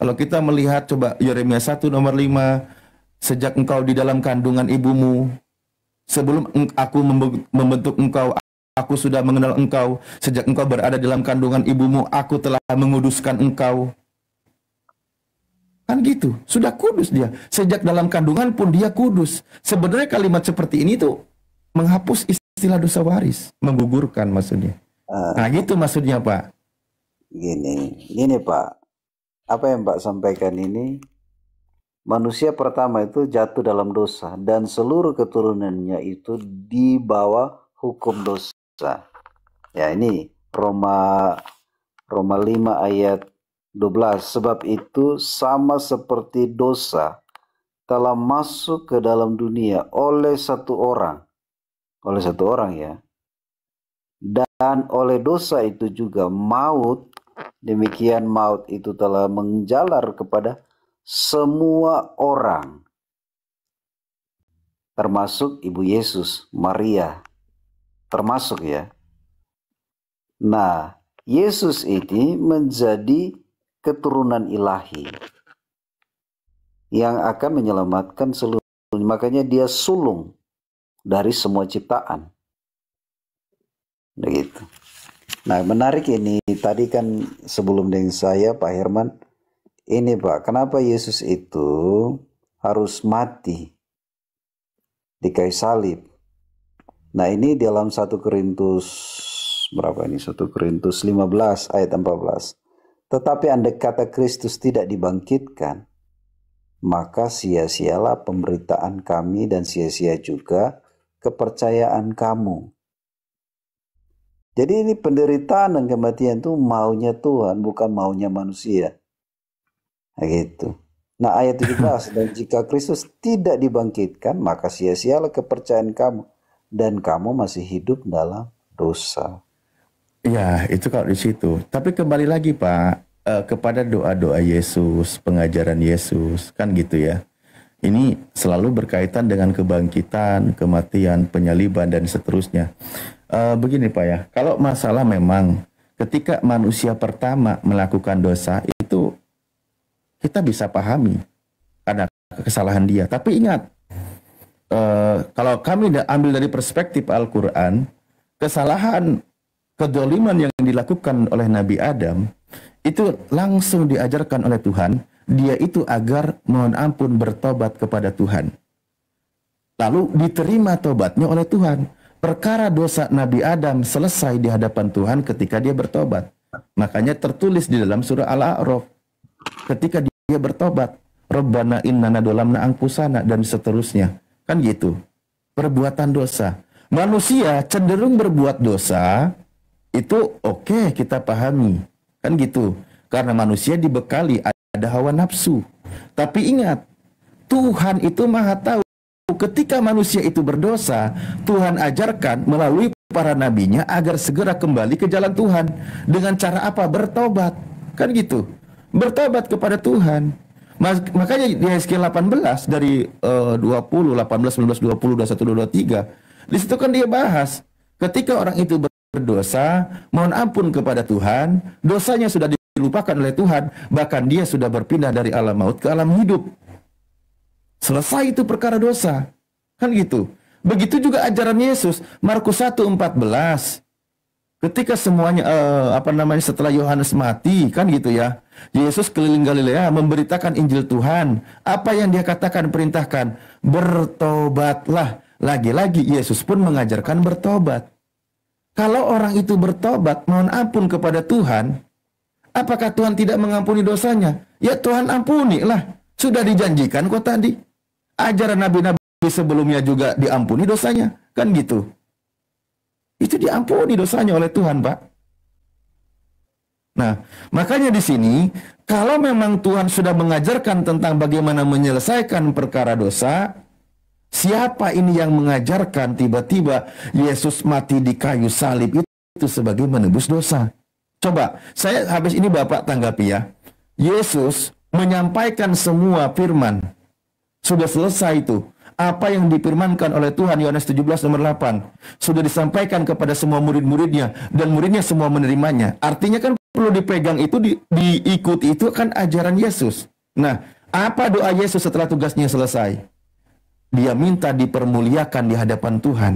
Kalau kita melihat coba Yeremia 1 nomor 5, sejak engkau di dalam kandungan ibumu, sebelum aku membentuk engkau, aku sudah mengenal engkau. Sejak engkau berada dalam kandungan ibumu, aku telah menguduskan engkau. Kan gitu, sudah kudus dia. Sejak dalam kandungan pun dia kudus. Sebenarnya kalimat seperti ini tuh menghapus istilah dosa waris, menggugurkan maksudnya. Nah gitu maksudnya Pak. Gini Pak. Apa yang Pak sampaikan ini, manusia pertama itu jatuh dalam dosa dan seluruh keturunannya itu di bawah hukum dosa. Ya ini Roma 5 ayat 12. Sebab itu sama seperti dosa telah masuk ke dalam dunia oleh satu orang ya. Dan oleh dosa itu juga maut. Demikian maut itu telah menjalar kepada semua orang, termasuk ibu Yesus, Maria, termasuk ya. Nah, Yesus ini menjadi keturunan ilahi yang akan menyelamatkan seluruh. Makanya dia sulung dari semua ciptaan. Begitu. Nah menarik ini, tadi kan sebelum dengan saya Pak Herman, ini Pak, kenapa Yesus itu harus mati di kayu salib? Nah ini dalam 1 Korintus, berapa ini? 1 Korintus 15 ayat 14. Tetapi andai kata Kristus tidak dibangkitkan, maka sia-sialah pemberitaan kami dan sia-sia juga kepercayaan kamu. Jadi ini penderitaan dan kematian itu maunya Tuhan, bukan maunya manusia. Nah, gitu. Nah ayat 17, dan jika Kristus tidak dibangkitkan, maka sia-sialah kepercayaan kamu, dan kamu masih hidup dalam dosa. Ya, itu kalau di situ. Tapi kembali lagi Pak, kepada doa-doa Yesus, pengajaran Yesus, kan gitu ya. Ini selalu berkaitan dengan kebangkitan, kematian, penyaliban, dan seterusnya. Begini Pak ya, kalau masalah memang ketika manusia pertama melakukan dosa itu kita bisa pahami karena kesalahan dia. Tapi ingat, kalau kami ambil dari perspektif Al-Quran, kesalahan kedoliman yang dilakukan oleh Nabi Adam itu langsung diajarkan oleh Tuhan, dia itu agar mohon ampun bertobat kepada Tuhan. Lalu diterima tobatnya oleh Tuhan. Perkara dosa Nabi Adam selesai di hadapan Tuhan ketika dia bertobat. Makanya tertulis di dalam surah Al-A'raf, ketika dia bertobat, Rabbana innana dolamna angkusana, dan seterusnya. Kan gitu. Perbuatan dosa. Manusia cenderung berbuat dosa, itu oke, kita pahami. Kan gitu. Karena manusia dibekali ada hawa nafsu. Tapi ingat, Tuhan itu maha tahu. Ketika manusia itu berdosa, Tuhan ajarkan melalui para nabinya agar segera kembali ke jalan Tuhan. Dengan cara apa? Bertobat. Kan gitu. Bertobat kepada Tuhan. Makanya di Hezkiel 18 dari 20, 18, 19, 20, 21, 23. Di situ kan dia bahas. Ketika orang itu berdosa, mohon ampun kepada Tuhan. Dosanya sudah dilupakan oleh Tuhan. Bahkan dia sudah berpindah dari alam maut ke alam hidup. Selesai itu perkara dosa. Kan gitu. Begitu juga ajaran Yesus. Markus 1:14. Ketika semuanya setelah Yohanes mati, kan gitu ya. Yesus keliling Galilea memberitakan Injil Tuhan. Apa yang dia katakan, perintahkan, bertobatlah. Lagi-lagi Yesus pun mengajarkan bertobat. Kalau orang itu bertobat, mohon ampun kepada Tuhan, apakah Tuhan tidak mengampuni dosanya? Ya Tuhan ampunilah. Sudah dijanjikan kok tadi. Ajaran nabi-nabi sebelumnya juga diampuni dosanya. Kan gitu. Itu diampuni dosanya oleh Tuhan, Pak. Nah, makanya di sini, kalau memang Tuhan sudah mengajarkan tentang bagaimana menyelesaikan perkara dosa, siapa ini yang mengajarkan tiba-tiba Yesus mati di kayu salib itu sebagai menebus dosa? Coba, saya habis ini Bapak tanggapi ya. Yesus menyampaikan semua firman. Sudah selesai itu. Apa yang difirmankan oleh Tuhan, Yohanes 17 nomor 8. Sudah disampaikan kepada semua murid-muridnya. Dan muridnya semua menerimanya. Artinya kan perlu dipegang itu, diikuti itu kan ajaran Yesus. Nah, apa doa Yesus setelah tugasnya selesai? Dia minta dipermuliakan di hadapan Tuhan.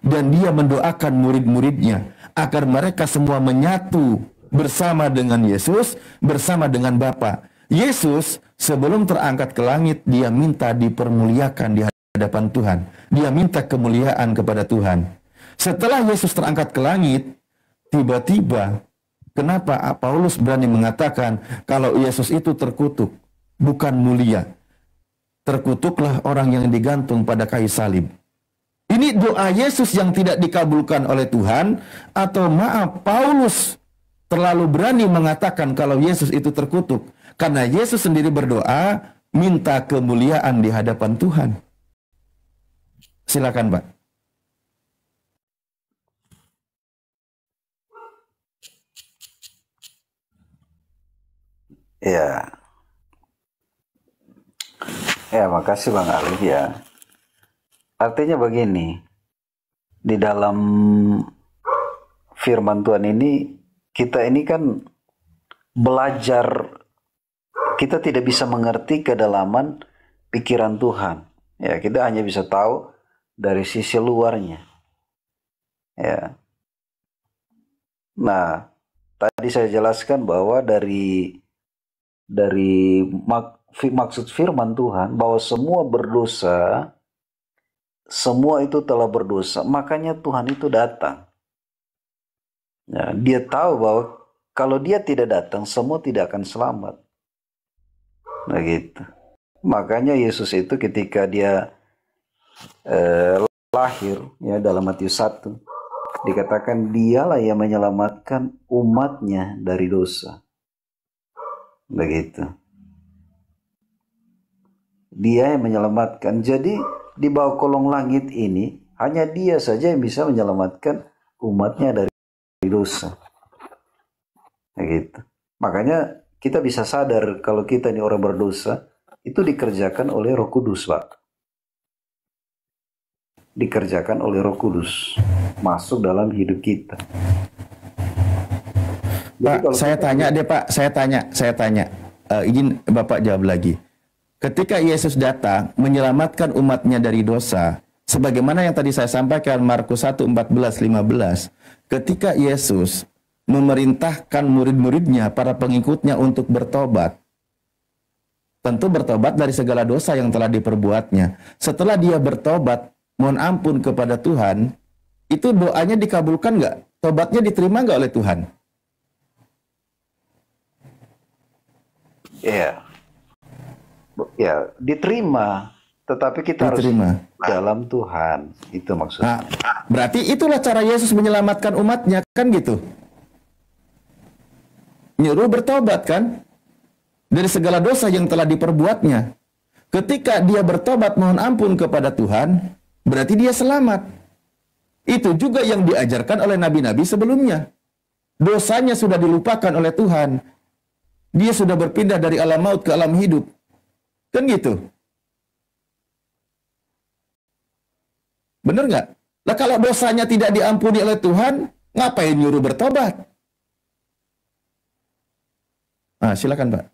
Dan dia mendoakan murid-muridnya agar mereka semua menyatu bersama dengan Yesus, bersama dengan Bapa. Yesus sebelum terangkat ke langit, dia minta dipermuliakan di hadapan Tuhan. Dia minta kemuliaan kepada Tuhan. Setelah Yesus terangkat ke langit, tiba-tiba, kenapa Paulus berani mengatakan kalau Yesus itu terkutuk, bukan mulia? Terkutuklah orang yang digantung pada kayu salib. Ini doa Yesus yang tidak dikabulkan oleh Tuhan, atau maaf, Paulus terlalu berani mengatakan kalau Yesus itu terkutuk. Karena Yesus sendiri berdoa, minta kemuliaan di hadapan Tuhan. Silakan, Pak. Ya, ya makasih Bang Alif ya. Artinya begini, di dalam firman Tuhan ini, kita ini kan belajar, kita tidak bisa mengerti kedalaman pikiran Tuhan. Ya, kita hanya bisa tahu dari sisi luarnya. Ya. Nah, tadi saya jelaskan bahwa dari maksud firman Tuhan bahwa semua berdosa, semua itu telah berdosa, makanya Tuhan itu datang. Ya, dia tahu bahwa kalau dia tidak datang, semua tidak akan selamat. Nah gitu. Makanya Yesus itu ketika dia lahir, ya dalam Matius 1, dikatakan dialah yang menyelamatkan umatnya dari dosa. Begitu. Dia yang menyelamatkan. Jadi di bawah kolong langit ini hanya dia saja yang bisa menyelamatkan umatnya dari dosa. Begitu. Makanya kita bisa sadar kalau kita ini orang berdosa, itu dikerjakan oleh Roh Kudus, Pak. Dikerjakan oleh Roh Kudus. Masuk dalam hidup kita. Pak, saya tanya deh Pak, saya tanya. Izin Bapak jawab lagi. Ketika Yesus datang menyelamatkan umatnya dari dosa, sebagaimana yang tadi saya sampaikan Markus 1, 14, 15, ketika Yesus memerintahkan murid-muridnya, para pengikutnya untuk bertobat, tentu bertobat dari segala dosa yang telah diperbuatnya. Setelah dia bertobat, mohon ampun kepada Tuhan, itu doanya dikabulkan nggak? Tobatnya diterima nggak oleh Tuhan? Iya. Ya, diterima. Tetapi kita Diterima. harus dalam Tuhan. Itu maksudnya. Nah, berarti itulah cara Yesus menyelamatkan umatnya, kan gitu? Nyuruh bertobat kan? Dari segala dosa yang telah diperbuatnya. Ketika dia bertobat mohon ampun kepada Tuhan, berarti dia selamat. Itu juga yang diajarkan oleh nabi-nabi sebelumnya. Dosanya sudah dilupakan oleh Tuhan. Dia sudah berpindah dari alam maut ke alam hidup. Kan gitu? Bener nggak? Nah kalau dosanya tidak diampuni oleh Tuhan, ngapain nyuruh bertobat? Nah, silakan Pak.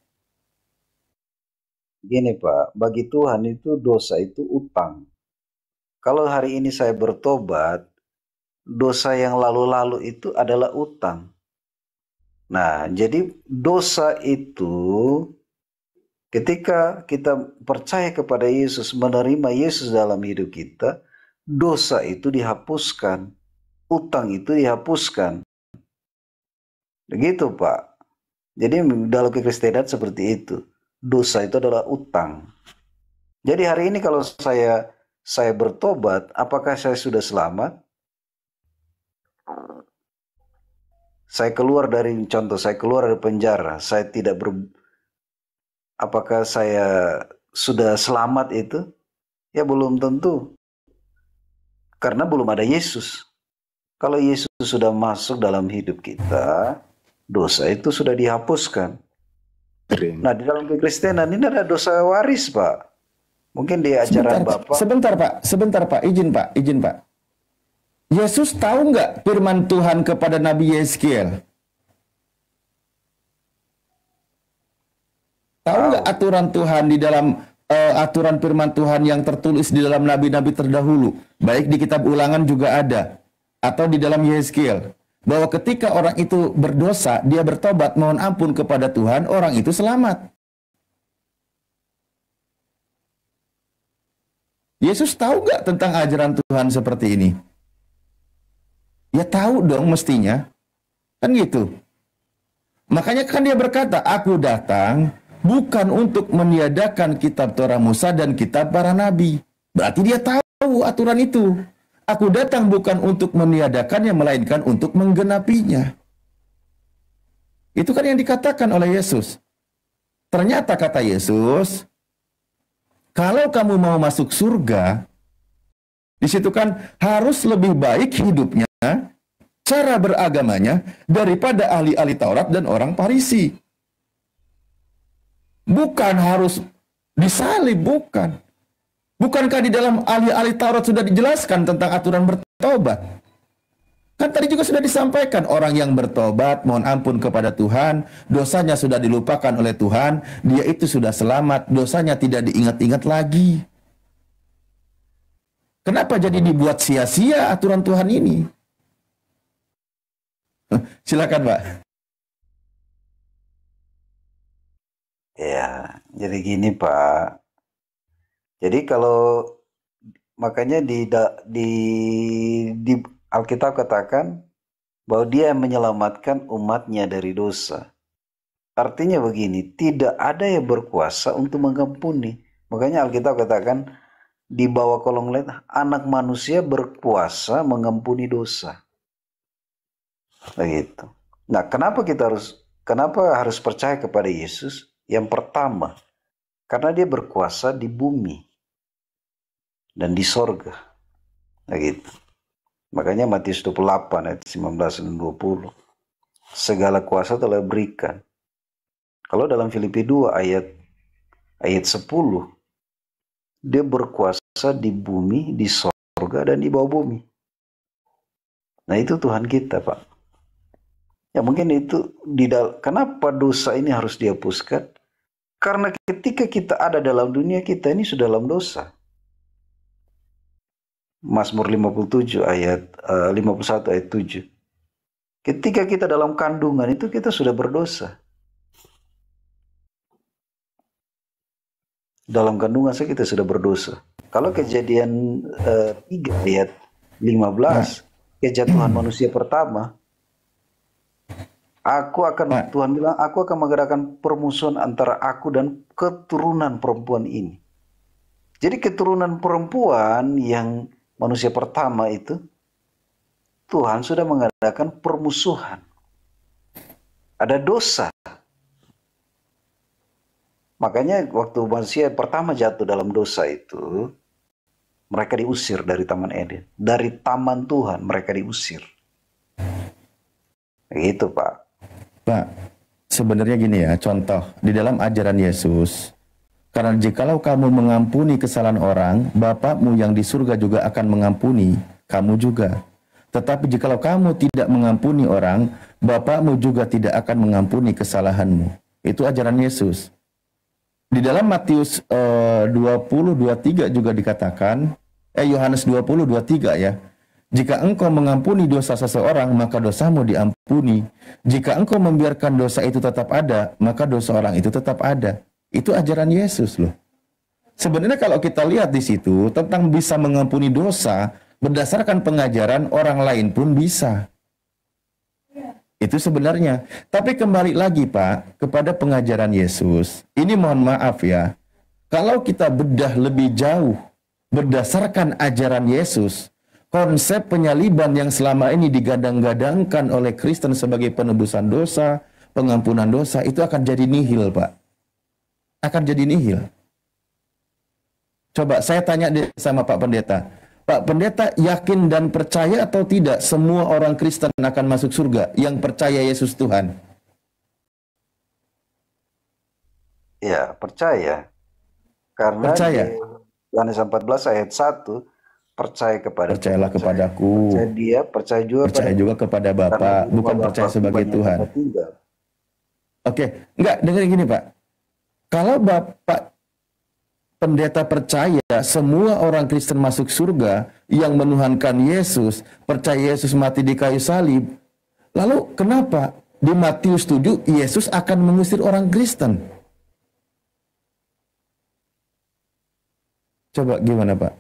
Gini Pak, bagi Tuhan itu dosa itu utang. Kalau hari ini saya bertobat, dosa yang lalu-lalu itu adalah utang. Nah, jadi dosa itu ketika kita percaya kepada Yesus, menerima Yesus dalam hidup kita, dosa itu dihapuskan, utang itu dihapuskan. Begitu Pak. Jadi dalam kekristenan seperti itu. dosa itu adalah utang. Jadi hari ini kalau saya bertobat, apakah saya sudah selamat? Saya keluar dari penjara, saya tidak apakah saya sudah selamat itu? Ya belum tentu. Karena belum ada Yesus. Kalau Yesus sudah masuk dalam hidup kita, dosa itu sudah dihapuskan. Nah, di dalam kekristenan ini ada dosa waris, Pak. Mungkin di ajaran Bapak. Sebentar Pak, izin Pak. Yesus tahu nggak firman Tuhan kepada Nabi Yeskiel? Tahu nggak aturan Tuhan di dalam aturan firman Tuhan yang tertulis di dalam nabi-nabi terdahulu, baik di kitab Ulangan juga ada, atau di dalam Yeskiel, bahwa ketika orang itu berdosa, dia bertobat, mohon ampun kepada Tuhan, orang itu selamat. Yesus tahu nggak tentang ajaran Tuhan seperti ini? Ya tahu dong mestinya, kan gitu. Makanya kan dia berkata, aku datang bukan untuk meniadakan kitab Torah Musa dan kitab para nabi. Berarti dia tahu aturan itu. Aku datang bukan untuk meniadakannya, melainkan untuk menggenapinya. Itu kan yang dikatakan oleh Yesus. Ternyata kata Yesus, kalau kamu mau masuk surga, di situ kan harus lebih baik hidupnya, cara beragamanya, daripada ahli-ahli Taurat dan orang Farisi. Bukan harus disalib, bukan. Bukankah di dalam ahli-ahli Taurat sudah dijelaskan tentang aturan bertobat? Kan tadi juga sudah disampaikan, orang yang bertobat, mohon ampun kepada Tuhan, dosanya sudah dilupakan oleh Tuhan, dia itu sudah selamat, dosanya tidak diingat-ingat lagi. Kenapa jadi dibuat sia-sia aturan Tuhan ini? Silakan, Pak. Ya, jadi gini Pak. Jadi kalau makanya di Alkitab katakan bahwa dia menyelamatkan umatnya dari dosa. Artinya begini, tidak ada yang berkuasa untuk mengampuni. Makanya Alkitab katakan di bawah kolong lain, anak manusia berkuasa mengampuni dosa. Begitu. Nah, kenapa harus percaya kepada Yesus? Yang pertama, karena dia berkuasa di bumi dan di sorga. Begitu. Makanya Matius 28 ayat 19 dan 20. Segala kuasa telah berikan. Kalau dalam Filipi 2 ayat 10, dia berkuasa di bumi, di sorga, dan di bawah bumi. Nah itu Tuhan kita Pak. Ya mungkin itu kenapa dosa ini harus dihapuskan? Karena ketika kita ada dalam dunia, kita ini sudah dalam dosa. Mazmur 57 ayat 51 ayat 7. Ketika kita dalam kandungan itu kita sudah berdosa. Dalam kandungan kita sudah berdosa. Kalau Kejadian 3 ayat 15, kejatuhan manusia pertama, Tuhan bilang, aku akan menggerakkan permusuhan antara aku dan keturunan perempuan ini. Jadi keturunan perempuan yang manusia pertama itu, Tuhan sudah mengadakan permusuhan. Ada dosa. Makanya waktu manusia pertama jatuh dalam dosa itu, mereka diusir dari Taman Eden. Dari Taman Tuhan mereka diusir. Begitu Pak. Pak, sebenarnya gini ya, contoh di dalam ajaran Yesus, karena jikalau kamu mengampuni kesalahan orang, Bapakmu yang di surga juga akan mengampuni kamu juga. Tetapi jikalau kamu tidak mengampuni orang, Bapakmu juga tidak akan mengampuni kesalahanmu. Itu ajaran Yesus. Di dalam Matius 20:23 juga dikatakan, Yohanes 20:23 ya, jika engkau mengampuni dosa seseorang, maka dosamu diampuni. Jika engkau membiarkan dosa itu tetap ada, maka dosa orang itu tetap ada. Itu ajaran Yesus loh. Sebenarnya kalau kita lihat di situ, tentang bisa mengampuni dosa, berdasarkan pengajaran orang lain pun bisa. Itu sebenarnya. Tapi kembali lagi Pak, kepada pengajaran Yesus. Ini mohon maaf ya. Kalau kita bedah lebih jauh, berdasarkan ajaran Yesus, konsep penyaliban yang selama ini digadang-gadangkan oleh Kristen sebagai penebusan dosa, pengampunan dosa, itu akan jadi nihil Pak. Akan jadi nihil. Coba saya tanya deh sama Pak Pendeta. Pak Pendeta yakin dan percaya atau tidak semua orang Kristen akan masuk surga yang percaya Yesus Tuhan? Ya, percaya. Karena Percaya. di Yohanes 14 ayat 1, percaya kepada Percayalah kepadaku. percaya dia, percaya juga Percaya pada juga kepada karena Bapa, di rumah bukan percaya Bapakku sebagai banyak Tuhan. tempat tinggal. Oke, enggak, dengerin gini Pak. Kalau Bapak Pendeta percaya semua orang Kristen masuk surga yang menuhankan Yesus, percaya Yesus mati di kayu salib, lalu kenapa di Matius 7 Yesus akan mengusir orang Kristen? Coba gimana Pak?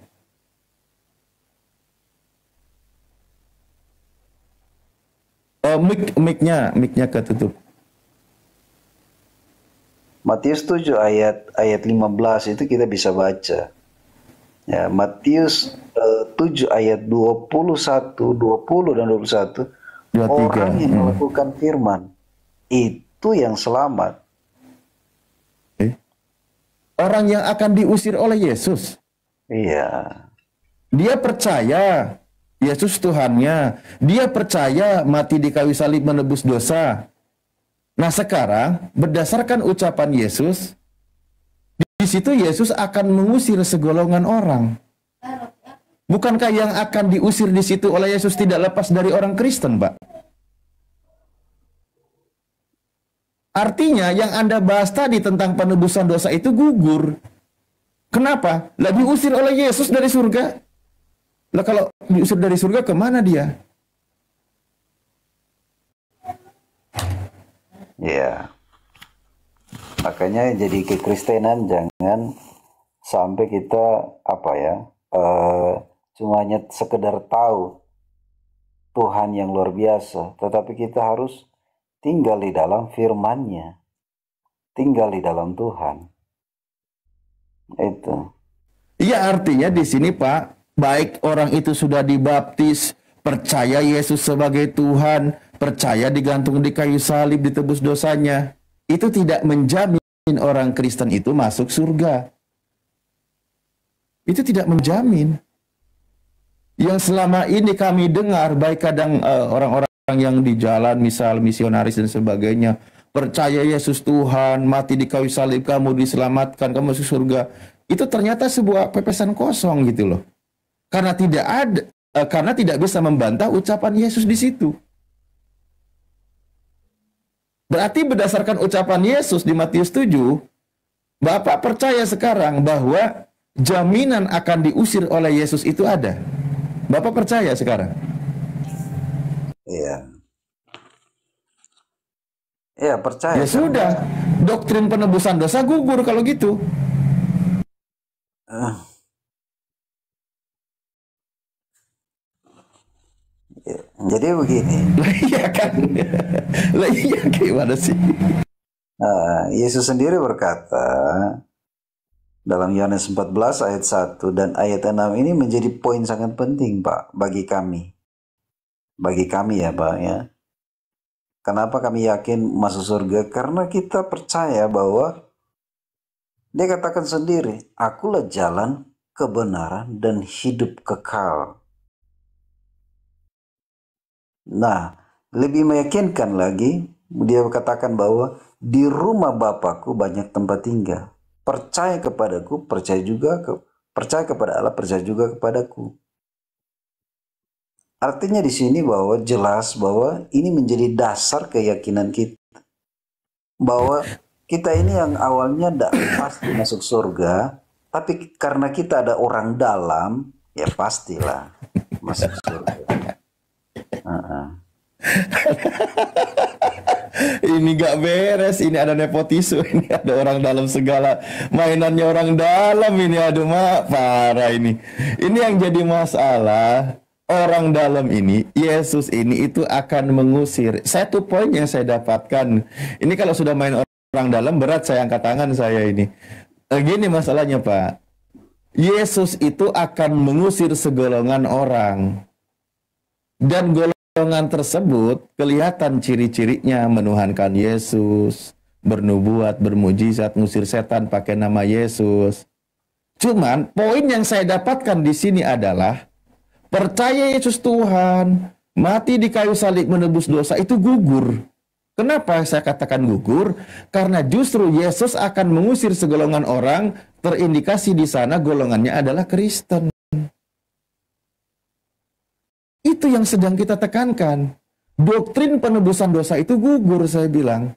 Mic-nya ketutup. Matius 7 ayat 15 itu kita bisa baca. Ya, Matius 7 ayat 21, 20 dan 21. 23. Orang yang melakukan firman itu yang selamat. Orang yang akan diusir oleh Yesus. Iya. Dia percaya Yesus Tuhannya. Dia percaya mati di kayu salib menebus dosa. Nah sekarang berdasarkan ucapan Yesus, di situ Yesus akan mengusir segolongan orang. Bukankah yang akan diusir di situ oleh Yesus tidak lepas dari orang Kristen, Pak? Artinya yang Anda bahas tadi tentang penebusan dosa itu gugur. Kenapa? Lah diusir oleh Yesus dari surga. Lah kalau diusir dari surga kemana dia? Ya. Makanya jadi kekristenan jangan sampai kita cumanya sekedar tahu Tuhan yang luar biasa, tetapi kita harus tinggal di dalam firman-Nya, tinggal di dalam Tuhan. Itu. Iya, artinya di sini Pak, baik orang itu sudah dibaptis, percaya Yesus sebagai Tuhan, percaya digantung di kayu salib, ditebus dosanya, itu tidak menjamin orang Kristen itu masuk surga. Itu tidak menjamin. Yang selama ini kami dengar, baik kadang orang-orang yang di jalan, misal misionaris dan sebagainya, percaya Yesus Tuhan, mati di kayu salib, kamu diselamatkan, kamu masuk surga. Itu ternyata sebuah pepesan kosong gitu loh. Karena tidak bisa membantah ucapan Yesus di situ. Berarti berdasarkan ucapan Yesus di Matius 7, Bapak percaya sekarang bahwa jaminan akan diusir oleh Yesus itu ada. Bapak percaya sekarang? Iya. Ya, percaya. Ya sudah, doktrin penebusan dosa gugur kalau gitu. Jadi begini. Lah iya kan? Lah iya gimana sih? Yesus sendiri berkata dalam Yohanes 14 ayat 1 dan ayat 6 ini menjadi poin sangat penting Pak bagi kami. Bagi kami ya Pak ya. Kenapa kami yakin masuk surga? Karena kita percaya bahwa dia katakan sendiri, akulah jalan, kebenaran, dan hidup kekal. Nah, lebih meyakinkan lagi, dia katakan bahwa di rumah Bapakku banyak tempat tinggal. Percaya kepadaku, percaya kepada Allah, percaya juga kepadaku. Artinya di sini bahwa jelas bahwa ini menjadi dasar keyakinan kita. Bahwa kita ini yang awalnya tidak pasti masuk surga, tapi karena kita ada orang dalam, ya pastilah masuk surga. Ini gak beres, ini ada nepotisme, ini ada orang dalam segala mainannya orang dalam ini, aduh mak parah ini. Ini yang jadi masalah. orang dalam ini, Yesus ini itu akan mengusir. Satu poin yang saya dapatkan, ini kalau sudah main orang dalam, berat saya angkat tangan saya ini. Gini masalahnya Pak, Yesus itu akan mengusir segolongan orang. Dan golongan tersebut kelihatan ciri-cirinya menuhankan Yesus, bernubuat, bermujizat, ngusir setan pakai nama Yesus. Cuman poin yang saya dapatkan di sini adalah percaya Yesus Tuhan, mati di kayu salib menebus dosa itu gugur. Kenapa saya katakan gugur? Karena justru Yesus akan mengusir segolongan orang, terindikasi di sana golongannya adalah Kristen. Itu yang sedang kita tekankan. Doktrin penebusan dosa itu gugur, saya bilang.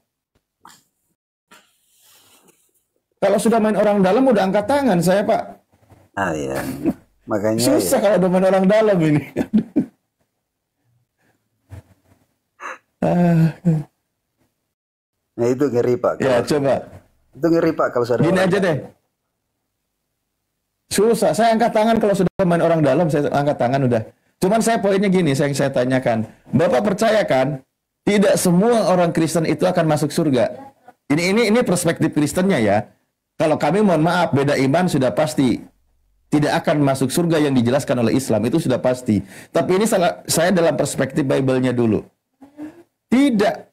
Kalau sudah main orang dalam, udah angkat tangan saya, Pak. Ah ya, makanya susah ya. kalau udah main orang dalam ini. Nah itu ngeri Pak. Ya, Kalau, coba. itu ngeri Pak kalau saudara. Gini aja deh. Susah. Saya angkat tangan kalau sudah main orang dalam, saya angkat tangan udah. Cuman saya poinnya gini, saya tanyakan. Bapak percaya kan, tidak semua orang Kristen itu akan masuk surga? Ini perspektif Kristennya ya. Kalau kami mohon maaf, beda iman sudah pasti. Tidak akan masuk surga yang dijelaskan oleh Islam, itu sudah pasti. Tapi ini saya dalam perspektif Bible-nya dulu. Tidak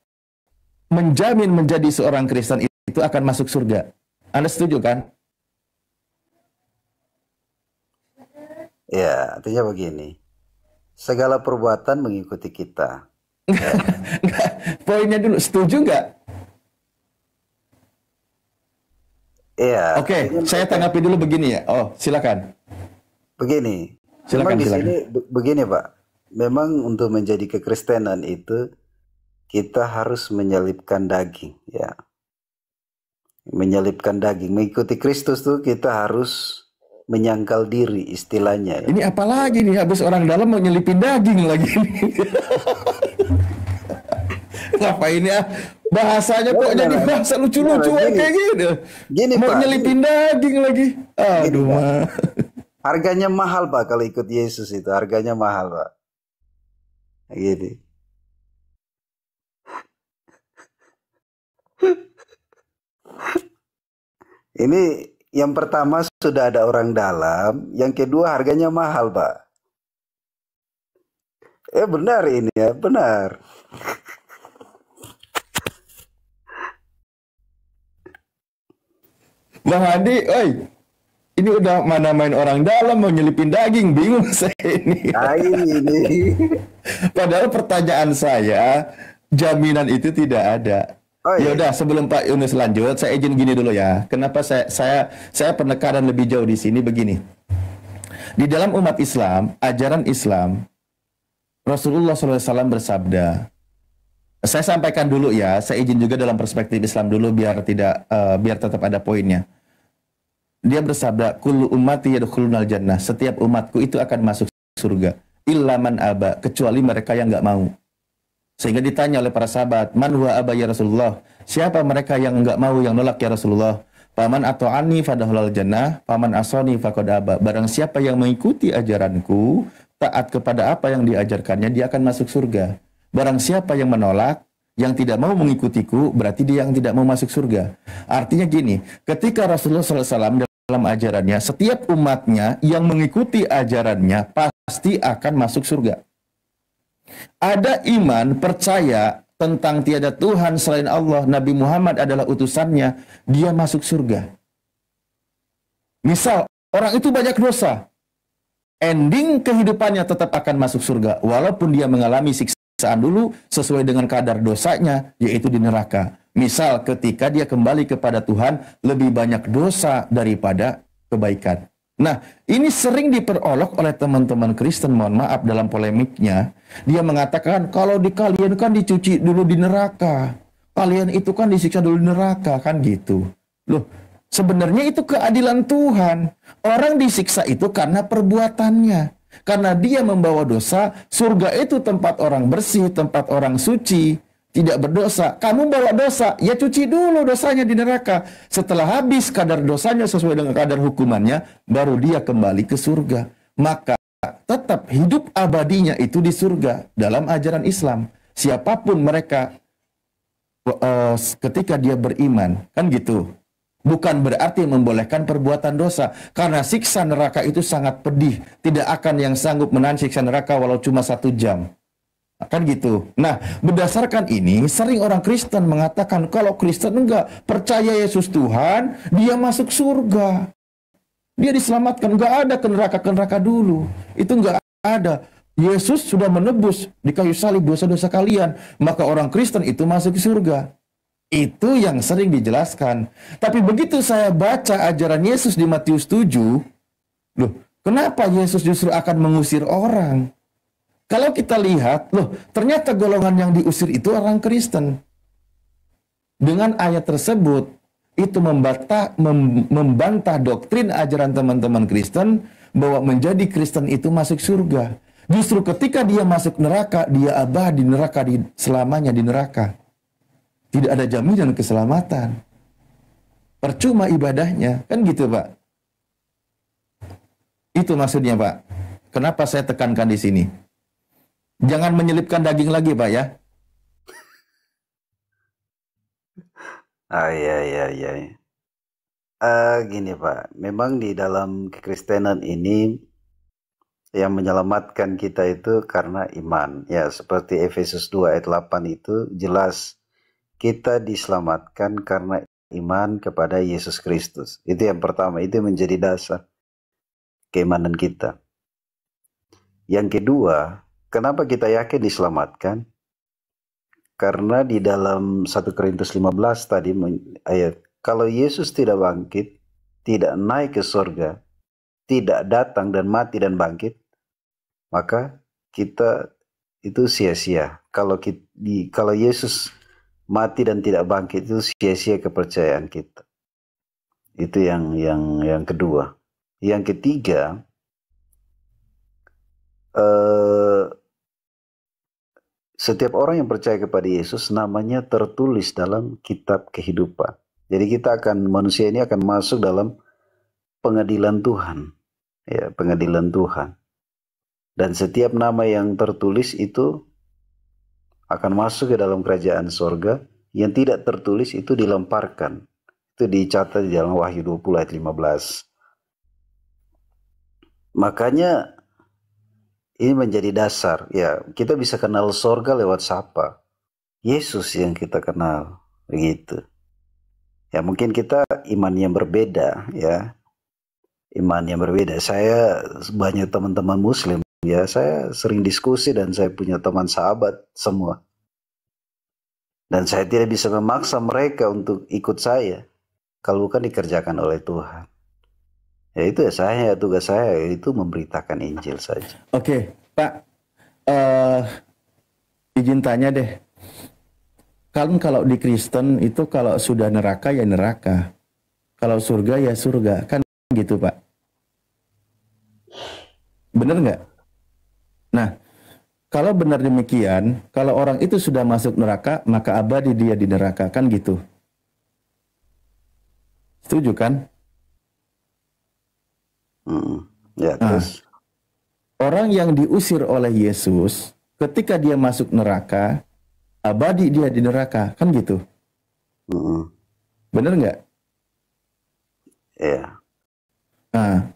menjamin menjadi seorang Kristen itu akan masuk surga. Anda setuju kan? Ya, artinya begini. Segala perbuatan mengikuti kita. Enggak, poinnya dulu, setuju nggak? Iya. Oke, saya tanggapi dulu begini ya. Oh, silakan. Begini. Silakan, Memang di silakan. sini begini Pak. Memang untuk menjadi kekristenan itu kita harus menyelipkan daging, ya. Menyelipkan daging, mengikuti Kristus tuh kita harus menyangkal diri istilahnya. Ya. Ini apalagi nih, habis orang dalam mau nyelipin daging lagi. Ngapain ya? Bahasanya kok jadi bahasa lucu-lucuan kayak gitu. Gini, mau Pak, nyelipin daging lagi. Aduh, Pak. mah. Harganya mahal Pak kalau ikut Yesus itu, harganya mahal Pak. Gitu. Ini yang pertama sudah ada orang dalam, yang kedua harganya mahal Pak. Benar ini ya, benar. Bang Andi, oi, ini udah mana main orang dalam mau nyelipin daging, bingung saya ini. Nah ini. Padahal pertanyaan saya, jaminan itu tidak ada. Oh, iya. Ya udah, sebelum Pak Yunus lanjut, saya izin gini dulu ya. Kenapa saya penekanan lebih jauh di sini begini. Di dalam umat Islam, ajaran Islam, Rasulullah SAW bersabda. Saya sampaikan dulu ya, saya izin juga dalam perspektif Islam dulu biar tetap ada poinnya. Dia bersabda, kullu ummati yadkhulunal jannah. Setiap umatku itu akan masuk surga. Illa man aba, kecuali mereka yang nggak mau. Sehingga ditanya oleh para sahabat, man huwa aba ya Rasulullah? Siapa mereka yang nggak mau, yang nolak ya Rasulullah? Paman ata'ani fadahulal jannah, paman asoni faqad aba. Barang siapa yang mengikuti ajaranku, taat kepada apa yang diajarkannya, dia akan masuk surga. Barang siapa yang menolak, yang tidak mau mengikutiku, berarti dia yang tidak mau masuk surga. Artinya gini, ketika Rasulullah SAW dalam ajarannya, setiap umatnya yang mengikuti ajarannya pasti akan masuk surga. Ada iman, percaya tentang tiada Tuhan selain Allah, Nabi Muhammad adalah utusannya, dia masuk surga. Misal, orang itu banyak dosa, ending kehidupannya tetap akan masuk surga, walaupun dia mengalami siksaan dulu sesuai dengan kadar dosanya, yaitu di neraka. Misal ketika dia kembali kepada Tuhan, lebih banyak dosa daripada kebaikan. Nah, ini sering diperolok oleh teman-teman Kristen, mohon maaf dalam polemiknya. Dia mengatakan, kalau di kalian kan dicuci dulu di neraka. Kalian itu kan disiksa dulu di neraka, kan gitu. Loh, sebenarnya itu keadilan Tuhan. Orang disiksa itu karena perbuatannya. Karena dia membawa dosa, surga itu tempat orang bersih, tempat orang suci, tidak berdosa. Kamu bawa dosa, ya cuci dulu dosanya di neraka. Setelah habis kadar dosanya sesuai dengan kadar hukumannya, baru dia kembali ke surga. Maka tetap hidup abadinya itu di surga dalam ajaran Islam. Siapapun mereka ketika dia beriman, kan gitu. Bukan berarti membolehkan perbuatan dosa, karena siksa neraka itu sangat pedih. Tidak akan yang sanggup menahan siksa neraka walau cuma 1 jam. Kan gitu. Nah, berdasarkan ini, sering orang Kristen mengatakan kalau Kristen enggak percaya Yesus Tuhan, dia masuk surga. Dia diselamatkan, enggak ada ke neraka dulu. Itu enggak ada. Yesus sudah menebus di kayu salib dosa-dosa kalian, maka orang Kristen itu masuk surga. Itu yang sering dijelaskan. Tapi begitu saya baca ajaran Yesus di Matius 7, loh, kenapa Yesus justru akan mengusir orang? Kalau kita lihat, loh, ternyata golongan yang diusir itu orang Kristen. Dengan ayat tersebut, itu membantah doktrin ajaran teman-teman Kristen bahwa menjadi Kristen itu masuk surga. Justru ketika dia masuk neraka, dia abadi di neraka, selamanya di neraka. Tidak ada jaminan keselamatan. Percuma ibadahnya. Kan gitu, Pak. Itu maksudnya, Pak. Kenapa saya tekankan di sini? Jangan menyelipkan daging lagi, Pak, ya. Iya. Gini, Pak. Memang di dalam kekristenan ini yang menyelamatkan kita itu karena iman. Ya, seperti Efesus 2 ayat 8 itu jelas kita diselamatkan karena iman kepada Yesus Kristus. Itu yang pertama, itu menjadi dasar keimanan kita. Yang kedua, kenapa kita yakin diselamatkan? Karena di dalam 1 Korintus 15 tadi ayat, kalau Yesus tidak bangkit, tidak naik ke surga, tidak datang dan mati dan bangkit, maka kita itu sia-sia. Kalau Yesus mati dan tidak bangkit, itu sia-sia kepercayaan kita. Itu yang kedua. Yang ketiga, setiap orang yang percaya kepada Yesus namanya tertulis dalam kitab kehidupan. Jadi manusia ini akan masuk dalam pengadilan Tuhan. Ya, pengadilan Tuhan. Dan setiap nama yang tertulis itu akan masuk ke dalam kerajaan sorga. Yang tidak tertulis itu dilemparkan. Itu dicatat di dalam Wahyu 20 ayat 15. Makanya ini menjadi dasar. Ya, kita bisa kenal sorga lewat siapa? Yesus yang kita kenal. Begitu. Ya, mungkin kita iman yang berbeda, ya. Iman yang berbeda. Saya banyak teman-teman Muslim, ya. Saya sering diskusi dan saya punya teman sahabat semua. Dan saya tidak bisa memaksa mereka untuk ikut saya kalau bukan dikerjakan oleh Tuhan. Ya itu ya tugas saya itu memberitakan Injil saja. Oke, Pak. Izin tanya deh. Kalau di Kristen itu kalau sudah neraka ya neraka. Kalau surga ya surga. Kan gitu, Pak. Bener nggak? Nah, kalau benar demikian, kalau orang itu sudah masuk neraka, maka abadi dia di neraka. Kan gitu. Setuju kan? Ya, terus. Orang yang diusir oleh Yesus, ketika dia masuk neraka, abadi dia di neraka. Kan gitu. Bener nggak? Iya. Nah,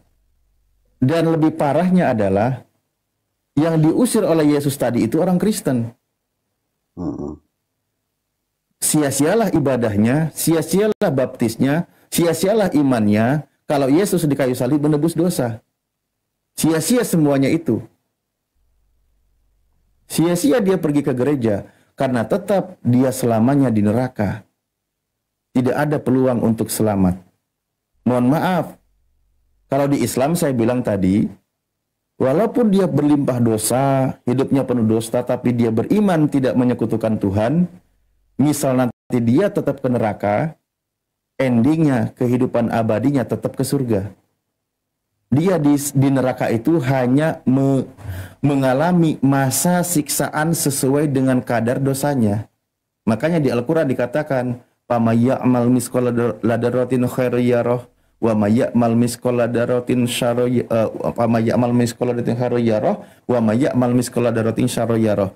dan lebih parahnya adalah yang diusir oleh Yesus tadi itu orang Kristen. Sia-sialah ibadahnya, sia-sialah baptisnya, sia-sialah imannya, kalau Yesus di kayu salib menebus dosa. Sia-sia semuanya itu. Sia-sia dia pergi ke gereja, karena tetap dia selamanya di neraka. Tidak ada peluang untuk selamat. Mohon maaf, kalau di Islam saya bilang tadi, walaupun dia berlimpah dosa, hidupnya penuh dosa, tapi dia beriman tidak menyekutukan Tuhan, misal nanti dia tetap ke neraka, endingnya kehidupan abadinya tetap ke surga. Dia di neraka itu hanya mengalami masa siksaan sesuai dengan kadar dosanya. Makanya di Al-Quran dikatakan, "Pama ya'mal misqala dzarratin khairan yarah wa may ya'mal misqala dzarratin syarra wa may ya'mal misqala dzarratin khairan yarah wa may ya'mal misqala dzarratin syarra yarah.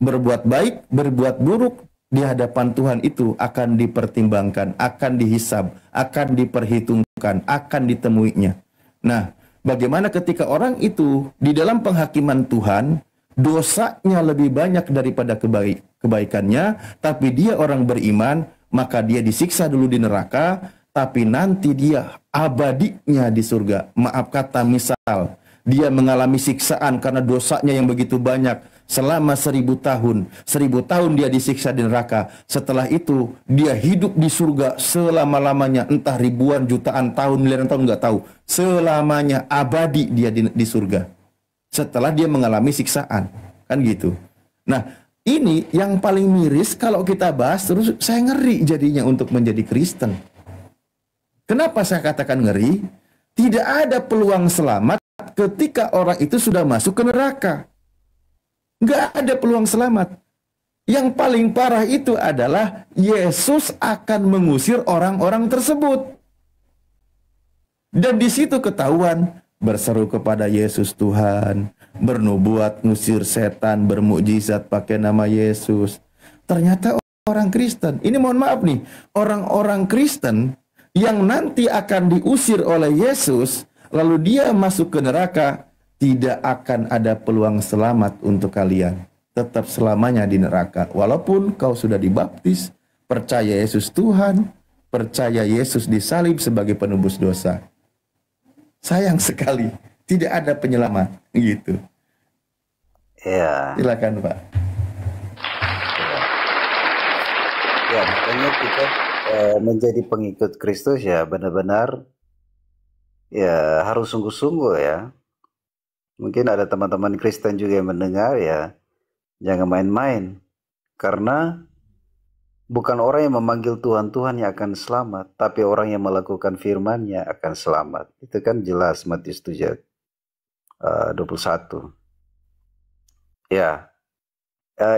Berbuat baik, berbuat buruk di hadapan Tuhan itu akan dipertimbangkan, akan dihisab, akan diperhitungkan, akan ditemuinya. Nah, bagaimana ketika orang itu di dalam penghakiman Tuhan, dosanya lebih banyak daripada kebaikannya, tapi dia orang beriman, maka dia disiksa dulu di neraka, tapi nanti dia abadinya di surga. Maaf kata, misal dia mengalami siksaan karena dosanya yang begitu banyak selama 1000 tahun. 1000 tahun dia disiksa di neraka. Setelah itu dia hidup di surga selama-lamanya, entah ribuan, jutaan tahun, miliaran tahun, nggak tahu. Selamanya abadi dia di surga. Setelah dia mengalami siksaan, kan gitu. Nah, ini yang paling miris kalau kita bahas terus, saya ngeri jadinya untuk menjadi Kristen. Kenapa saya katakan ngeri? Tidak ada peluang selamat ketika orang itu sudah masuk ke neraka. Nggak ada peluang selamat. Yang paling parah itu adalah Yesus akan mengusir orang-orang tersebut. Dan di situ ketahuan, berseru kepada Yesus Tuhan, bernubuat, ngusir setan, bermukjizat pakai nama Yesus. Ternyata orang Kristen, ini mohon maaf nih, orang-orang Kristen yang nanti akan diusir oleh Yesus, lalu dia masuk ke neraka, tidak akan ada peluang selamat untuk kalian. Tetap selamanya di neraka. Walaupun kau sudah dibaptis, percaya Yesus Tuhan, percaya Yesus disalib sebagai penebus dosa. Sayang sekali, tidak ada penyelamat. Gitu. Ya. Silakan Pak. Ya, makanya kita menjadi pengikut Kristus ya benar-benar ya harus sungguh-sungguh ya. Mungkin ada teman-teman Kristen juga yang mendengar ya, jangan main-main. Karena bukan orang yang memanggil Tuhan yang akan selamat, tapi orang yang melakukan firman-Nya akan selamat. Itu kan jelas Matius 7 21. Ya,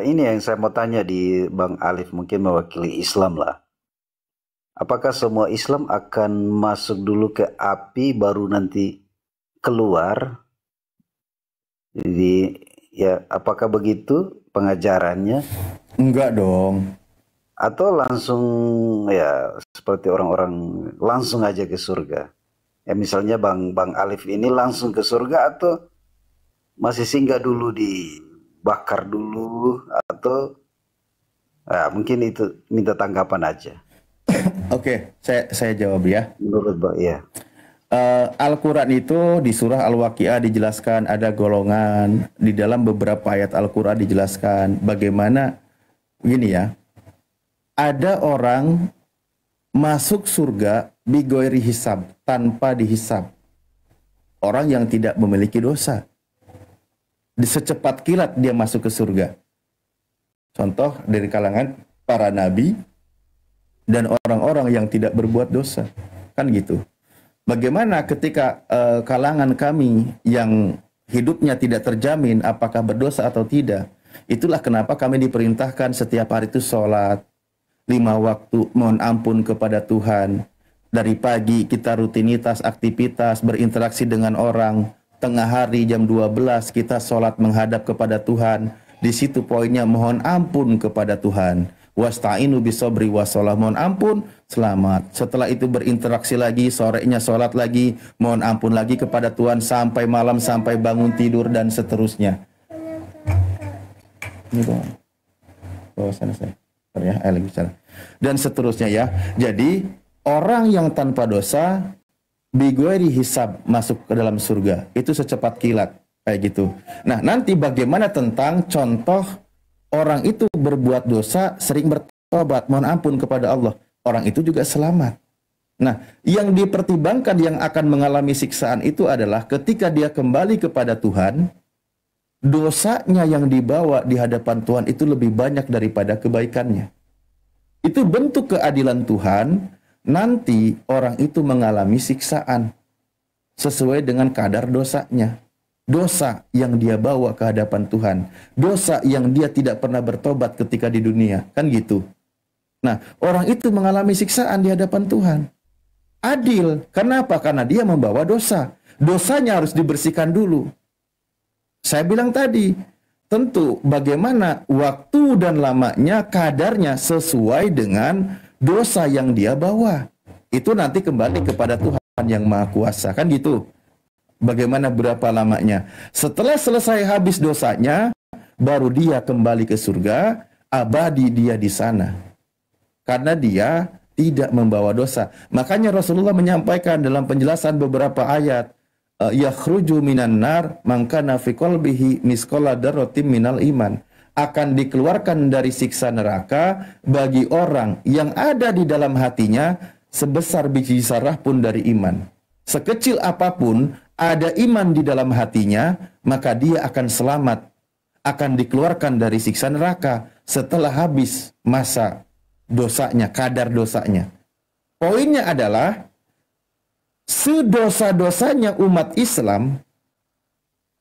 ini yang saya mau tanya di Bang Alif, mungkin mewakili Islam lah. Apakah semua Islam akan masuk dulu ke api baru nanti keluar? Jadi ya apakah begitu pengajarannya? Enggak dong. Atau langsung ya seperti orang-orang langsung aja ke surga? Ya misalnya Bang Alif ini langsung ke surga atau masih singgah dulu dibakar dulu atau ya, mungkin itu minta tanggapan aja. Oke, saya jawab ya. Menurut Bang ya. Al-Quran itu di surah Al-Waqiah dijelaskan ada golongan, di dalam beberapa ayat Al-Quran dijelaskan bagaimana gini ya, ada orang masuk surga bigoiri hisab, tanpa dihisab, orang yang tidak memiliki dosa, secepat kilat dia masuk ke surga. Contoh dari kalangan para nabi dan orang-orang yang tidak berbuat dosa, kan gitu. Bagaimana ketika kalangan kami yang hidupnya tidak terjamin apakah berdosa atau tidak? Itulah kenapa kami diperintahkan setiap hari itu sholat 5 waktu, mohon ampun kepada Tuhan. Dari pagi kita rutinitas, aktivitas, berinteraksi dengan orang. Tengah hari jam 12 kita sholat menghadap kepada Tuhan. Di situ poinnya mohon ampun kepada Tuhan. Wasta'inu bisobri wasolah, mohon ampun, selamat. Setelah itu berinteraksi lagi, sorenya sholat lagi, mohon ampun lagi kepada Tuhan sampai malam, sampai bangun tidur dan seterusnya. Ini dong. Oh, sana saya. Ya, lagi sana. Dan seterusnya ya. Jadi orang yang tanpa dosa bighairi hisab masuk ke dalam surga. Itu secepat kilat kayak gitu. Nah, nanti bagaimana tentang contoh orang itu berbuat dosa, sering bertobat, mohon ampun kepada Allah. Orang itu juga selamat. Nah, yang dipertimbangkan yang akan mengalami siksaan itu adalah ketika dia kembali kepada Tuhan, dosanya yang dibawa di hadapan Tuhan itu lebih banyak daripada kebaikannya. Itu bentuk keadilan Tuhan, nanti orang itu mengalami siksaan sesuai dengan kadar dosanya. Dosa yang dia bawa ke hadapan Tuhan. Dosa yang dia tidak pernah bertobat ketika di dunia. Kan gitu. Nah, orang itu mengalami siksaan di hadapan Tuhan. Adil. Kenapa? Karena dia membawa dosa. Dosanya harus dibersihkan dulu. Saya bilang tadi, tentu bagaimana waktu dan lamanya, kadarnya sesuai dengan dosa yang dia bawa. Itu nanti kembali kepada Tuhan yang Maha Kuasa, kan gitu. Bagaimana berapa lamanya. Setelah selesai habis dosanya, baru dia kembali ke surga, abadi dia di sana. Karena dia tidak membawa dosa. Makanya Rasulullah menyampaikan dalam penjelasan beberapa ayat, yakhruju minan nar man kana fi qalbihi misqala dzarratin minal iman. Akan dikeluarkan dari siksa neraka bagi orang yang ada di dalam hatinya sebesar biji zarah pun dari iman. Sekecil apapun ada iman di dalam hatinya, maka dia akan selamat, akan dikeluarkan dari siksa neraka setelah habis masa dosanya, kadar dosanya. Poinnya adalah sedosa-dosanya umat Islam,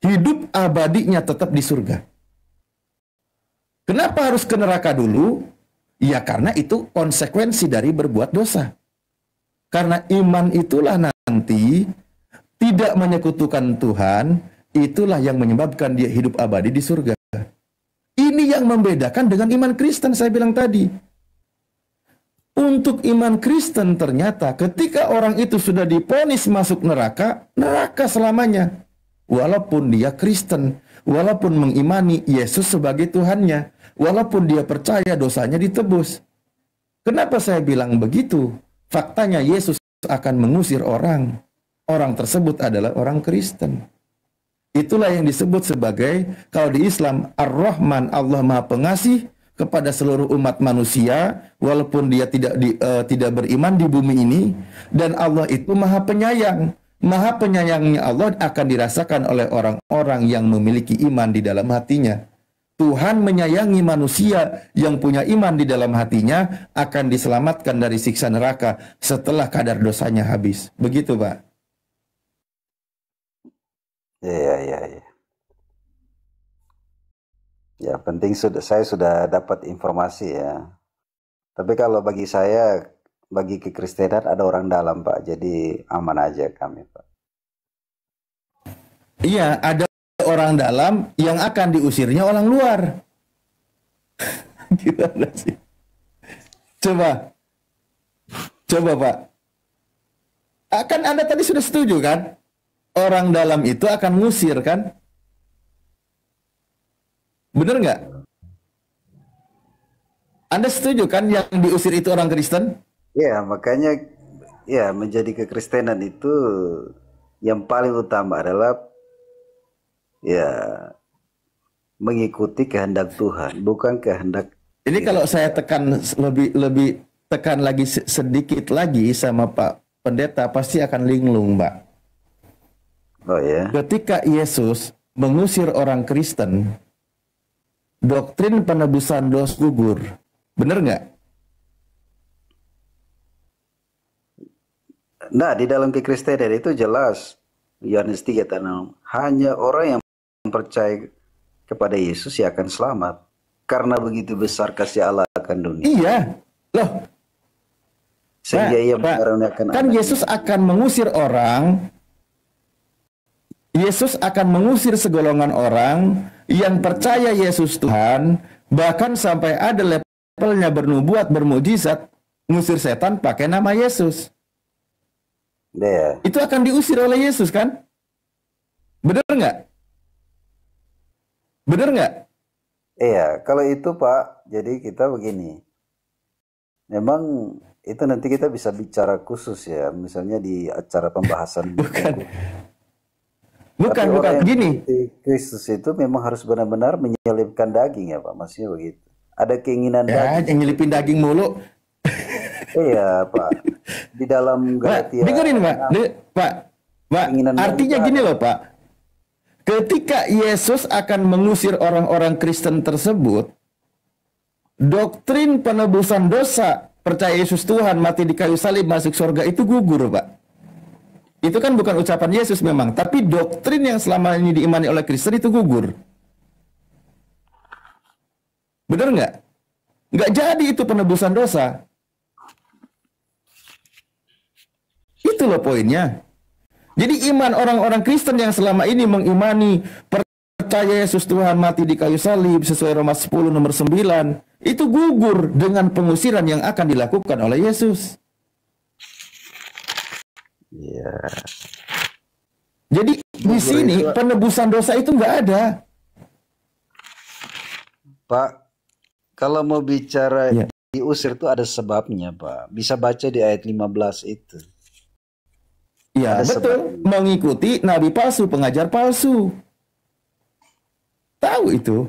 hidup abadinya tetap di surga. Kenapa harus ke neraka dulu? Ya karena itu konsekuensi dari berbuat dosa. Karena iman itulah nanti tidak menyekutukan Tuhan, itulah yang menyebabkan dia hidup abadi di surga. Ini yang membedakan dengan iman Kristen, saya bilang tadi. Untuk iman Kristen ternyata ketika orang itu sudah divonis masuk neraka, neraka selamanya. Walaupun dia Kristen, walaupun mengimani Yesus sebagai Tuhannya, walaupun dia percaya dosanya ditebus. Kenapa saya bilang begitu? Faktanya Yesus akan mengusir orang. Orang tersebut adalah orang Kristen. Itulah yang disebut sebagai, kalau di Islam, Ar-Rahman, Allah Maha Pengasih kepada seluruh umat manusia, walaupun dia tidak beriman di bumi ini, dan Allah itu Maha Penyayang. Maha Penyayangnya Allah akan dirasakan oleh orang-orang yang memiliki iman di dalam hatinya. Tuhan menyayangi manusia yang punya iman di dalam hatinya akan diselamatkan dari siksa neraka setelah kadar dosanya habis. Begitu, Pak. Iya. Ya, penting saya sudah dapat informasi ya. Tapi kalau bagi saya, bagi kekristenan ada orang dalam, Pak. Jadi aman aja kami, Pak. Iya, ada orang dalam yang akan diusirnya orang luar. Gimana sih? Coba, Pak. Akan Anda tadi sudah setuju kan? Orang dalam itu akan ngusir kan? Bener nggak? Anda setuju kan yang diusir itu orang Kristen? Ya, makanya ya menjadi kekristenan itu yang paling utama adalah ya mengikuti kehendak Tuhan, bukan kehendak. Ini kalau saya tekan lebih tekan lagi sedikit lagi sama Pak Pendeta pasti akan linglung, Mbak. Oh ya. Ketika Yesus mengusir orang Kristen, doktrin penebusan dosa gugur. Bener nggak? Nah, di dalam kekristenan itu jelas, Yohanes 3:6, hanya orang yang percaya kepada Yesus yang akan selamat. Karena begitu besar kasih Allah akan dunia. Iya. Loh. Sehingga ia kan Yesus akan mengusir orang. Yesus akan mengusir segolongan orang yang percaya Yesus Tuhan, bahkan sampai ada levelnya bernubuat, bermujizat, ngusir setan pakai nama Yesus. Yeah. Itu akan diusir oleh Yesus kan? Benar nggak? Benar nggak? Iya, kalau itu Pak, jadi kita begini. Memang itu nanti kita bisa bicara khusus ya, misalnya di acara pembahasan. Bukan gini. Kristus itu memang harus benar-benar menyelipkan daging ya Pak, maksudnya begitu. Ada keinginan daging. Yang nyelipin daging mulu. Iya Pak. Di dalam Galatia. Dengerin Pak. Pak, artinya gini loh Pak. Ketika Yesus akan mengusir orang-orang Kristen tersebut, doktrin penebusan dosa, percaya Yesus Tuhan, mati di kayu salib, masuk surga itu gugur, Pak. Itu kan bukan ucapan Yesus memang, tapi doktrin yang selama ini diimani oleh Kristen itu gugur. Benar nggak? Nggak jadi itu penebusan dosa. Itu loh poinnya. Jadi iman orang-orang Kristen yang selama ini mengimani percaya Yesus Tuhan mati di kayu salib sesuai Roma 10 nomor 9, itu gugur dengan pengusiran yang akan dilakukan oleh Yesus. Iya. Jadi di sini penebusan dosa itu nggak ada. Pak, kalau mau bicara Ya. diusir itu ada sebabnya, Pak. Bisa baca di ayat 15 itu. Ya, Ada betul. Mengikuti nabi palsu, pengajar palsu. Tahu itu.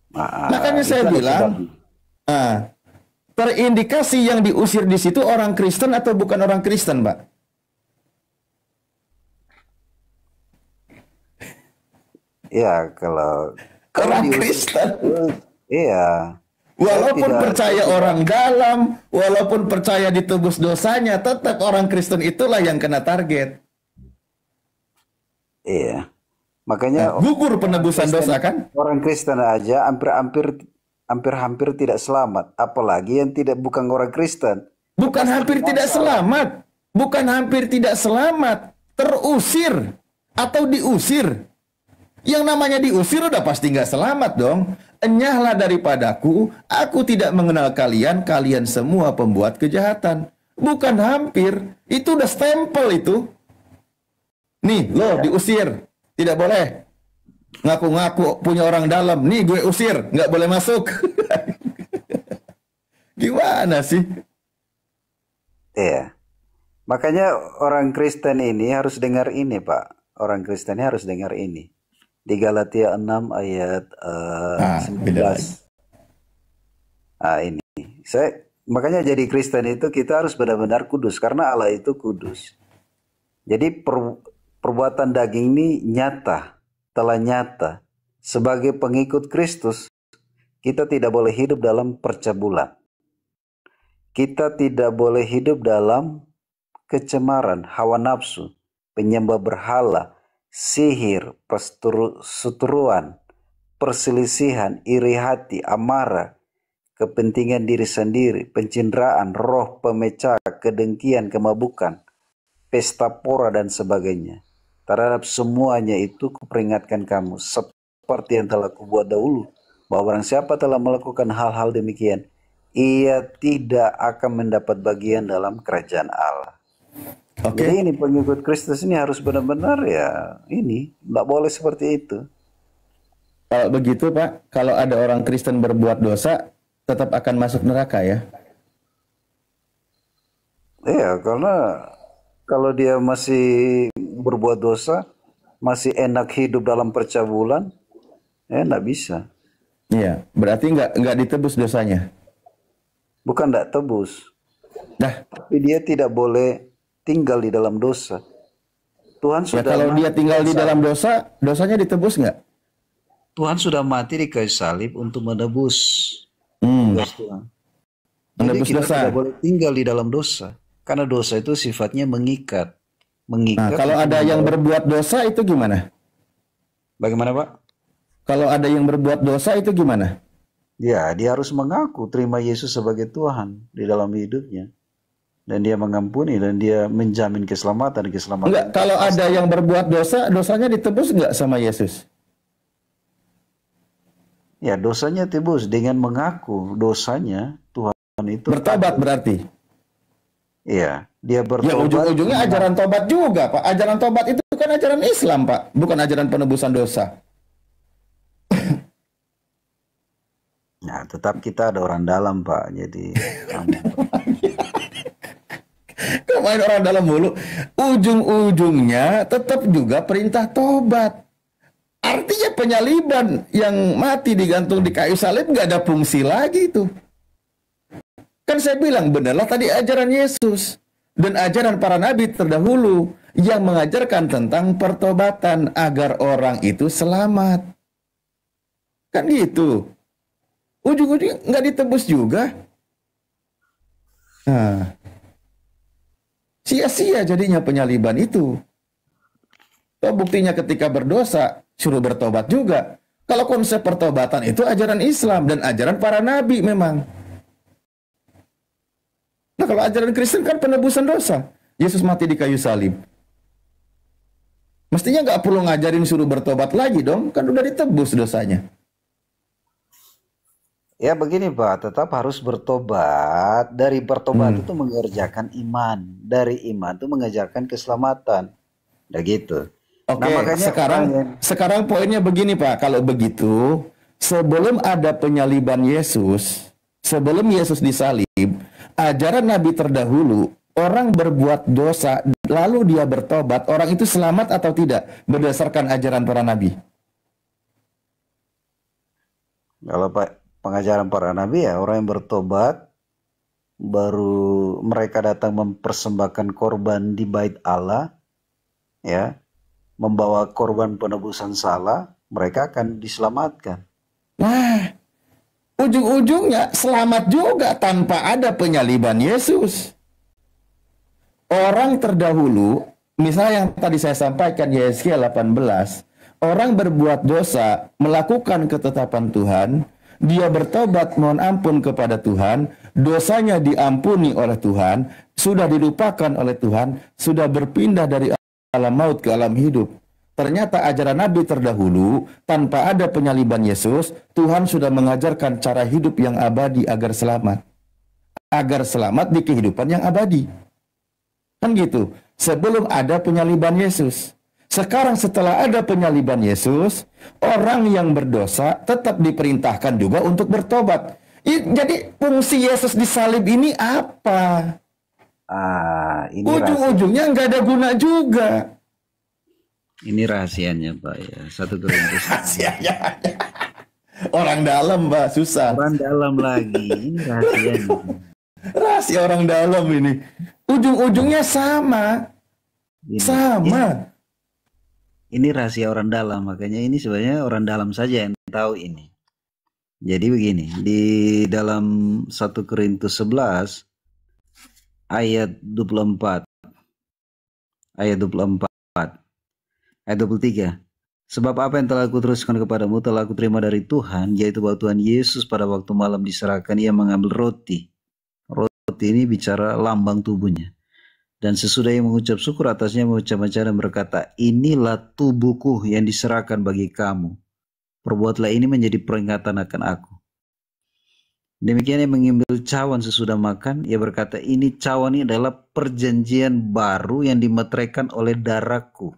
Makanya itu saya ada bilang, sebabnya. terindikasi yang diusir di situ orang Kristen atau bukan orang Kristen, Pak? Ya, kalau Orang diusir, Kristen. iya. Walaupun Tidak- percaya orang dalam, walaupun percaya ditebus dosanya, tetap orang Kristen itulah yang kena target. Iya. Makanya Gugur penebusan dosa kan? orang Kristen aja hampir tidak selamat, apalagi yang bukan orang Kristen. Bukan hampir tidak selamat. Bukan hampir tidak selamat. Terusir. Atau diusir. Yang namanya diusir udah pasti nggak selamat dong. Enyahlah daripadaku, aku tidak mengenal kalian, kalian semua pembuat kejahatan. Bukan hampir, itu udah stempel itu. Nih, lo diusir, tidak boleh. Ngaku-ngaku punya orang dalam, nih gue usir, nggak boleh masuk. Gimana sih? Iya. Makanya orang Kristen ini harus dengar ini, Pak. Orang Kristen harus dengar ini. Di Galatia 6 ayat 19. Ini. Makanya jadi Kristen itu kita harus benar-benar kudus karena Allah itu kudus. Jadi perbuatan daging ini telah nyata. Sebagai pengikut Kristus, kita tidak boleh hidup dalam percabulan. Kita tidak boleh hidup dalam kecemaran, hawa nafsu, penyembah berhala, sihir, perseteruan, perselisihan, iri hati, amarah, kepentingan diri sendiri, pencinderaan, roh pemecah, kedengkian, kemabukan, pesta pora dan sebagainya. Terhadap semuanya itu kuperingatkan kamu, seperti yang telah kubuat dahulu, bahwa barang siapa telah melakukan hal-hal demikian, ia tidak akan mendapat bagian dalam kerajaan Allah. Oke. Jadi ini pengikut Kristus ini harus benar-benar ya ini, nggak boleh seperti itu. Kalau begitu Pak, kalau ada orang Kristen berbuat dosa, tetap akan masuk neraka ya? Iya, karena kalau dia masih berbuat dosa, masih enak hidup dalam percabulan, ya nggak bisa. Iya, berarti nggak ditebus dosanya. Bukan nggak tebus, Nah, tapi dia tidak boleh tinggal di dalam dosa. Tuhan ya sudah kalau mati dia tinggal di dalam dosa, dosanya ditebus nggak? Tuhan sudah mati di kayu salib untuk menebus tugas Tuhan. Jadi Menebus kita dosa. tidak boleh tinggal di dalam dosa, karena dosa itu sifatnya mengikat. Nah, kalau ada yang berbuat dosa itu gimana? Bagaimana, Pak? Kalau ada yang berbuat dosa itu gimana? Ya, dia harus mengaku terima Yesus sebagai Tuhan di dalam hidupnya. Dan dia mengampuni dan dia menjamin keselamatan. Enggak, kalau ada yang berbuat dosa, dosanya ditebus nggak sama Yesus? Ya, dosanya tebus dengan mengaku dosanya. Tuhan itu Bertobat berarti? Iya, dia Ya bertobat. ujung-ujungnya ajaran tobat juga Pak. Ajaran tobat itu kan ajaran Islam Pak, bukan ajaran penebusan dosa. Nah, tetap kita ada orang dalam, Pak. Jadi Kok main orang dalam mulu? Ujung-ujungnya tetap juga perintah tobat. Artinya penyaliban yang mati digantung di kayu salib nggak ada fungsi lagi itu. Kan saya bilang benarlah tadi ajaran Yesus dan ajaran para nabi terdahulu yang mengajarkan tentang pertobatan agar orang itu selamat. Kan gitu. Ujung-ujungnya nggak ditebus juga. Nah, sia-sia jadinya penyaliban itu. Toh buktinya ketika berdosa, suruh bertobat juga. Kalau konsep pertobatan itu ajaran Islam dan ajaran para nabi memang. Nah kalau ajaran Kristen kan penebusan dosa. Yesus mati di kayu salib. Mestinya nggak perlu ngajarin suruh bertobat lagi dong, kan udah ditebus dosanya. Ya begini Pak, tetap harus bertobat. Dari bertobat itu mengerjakan iman. Dari iman itu mengajarkan keselamatan. Udah gitu. Oke, Nah makanya sekarang poinnya begini Pak, kalau begitu, sebelum ada penyaliban Yesus, sebelum Yesus disalib, ajaran Nabi terdahulu, orang berbuat dosa, lalu dia bertobat, orang itu selamat atau tidak, berdasarkan ajaran para Nabi? kalau Pak pengajaran para nabi ya orang yang bertobat baru mereka datang mempersembahkan korban di bait Allah, ya, membawa korban penebusan salah, mereka akan diselamatkan. Nah, ujung-ujungnya selamat juga tanpa ada penyaliban Yesus. Orang terdahulu, misalnya yang tadi saya sampaikan Yesaya 18, orang berbuat dosa, melakukan ketetapan Tuhan, dia bertobat mohon ampun kepada Tuhan, dosanya diampuni oleh Tuhan, sudah dilupakan oleh Tuhan, sudah berpindah dari alam maut ke alam hidup. Ternyata ajaran Nabi terdahulu, tanpa ada penyaliban Yesus, Tuhan sudah mengajarkan cara hidup yang abadi agar selamat. Agar selamat di kehidupan yang abadi. Kan gitu. Sebelum ada penyaliban Yesus. Sekarang setelah ada penyaliban Yesus, orang yang berdosa tetap diperintahkan juga untuk bertobat. Jadi fungsi Yesus disalib ini apa? Ini Ujung-ujungnya nggak ada guna juga. ini rahasianya Pak ya. 1 Korintus. Rahasianya. Orang dalam, Mbak, susah. Orang dalam lagi. Ini rahasianya. Rahasia orang dalam ini. Ujung-ujungnya sama. Sama. Ini rahasia orang dalam, makanya ini sebenarnya orang dalam saja yang tahu ini. Jadi begini, di dalam 1 Korintus 11 ayat 24. Ayat 24. Ayat 23. Sebab apa yang telah aku teruskan kepadamu telah aku terima dari Tuhan, yaitu bahwa Tuhan Yesus pada waktu malam diserahkan, ia mengambil roti. Roti ini bicara lambang tubuhnya. Dan sesudah ia mengucap syukur atasnya, mengucap-ucap dan berkata, inilah tubuhku yang diserahkan bagi kamu. Perbuatlah ini menjadi peringatan akan aku. Demikian ia mengambil cawan sesudah makan, ia berkata, ini cawan ini adalah perjanjian baru yang dimeteraikan oleh darahku.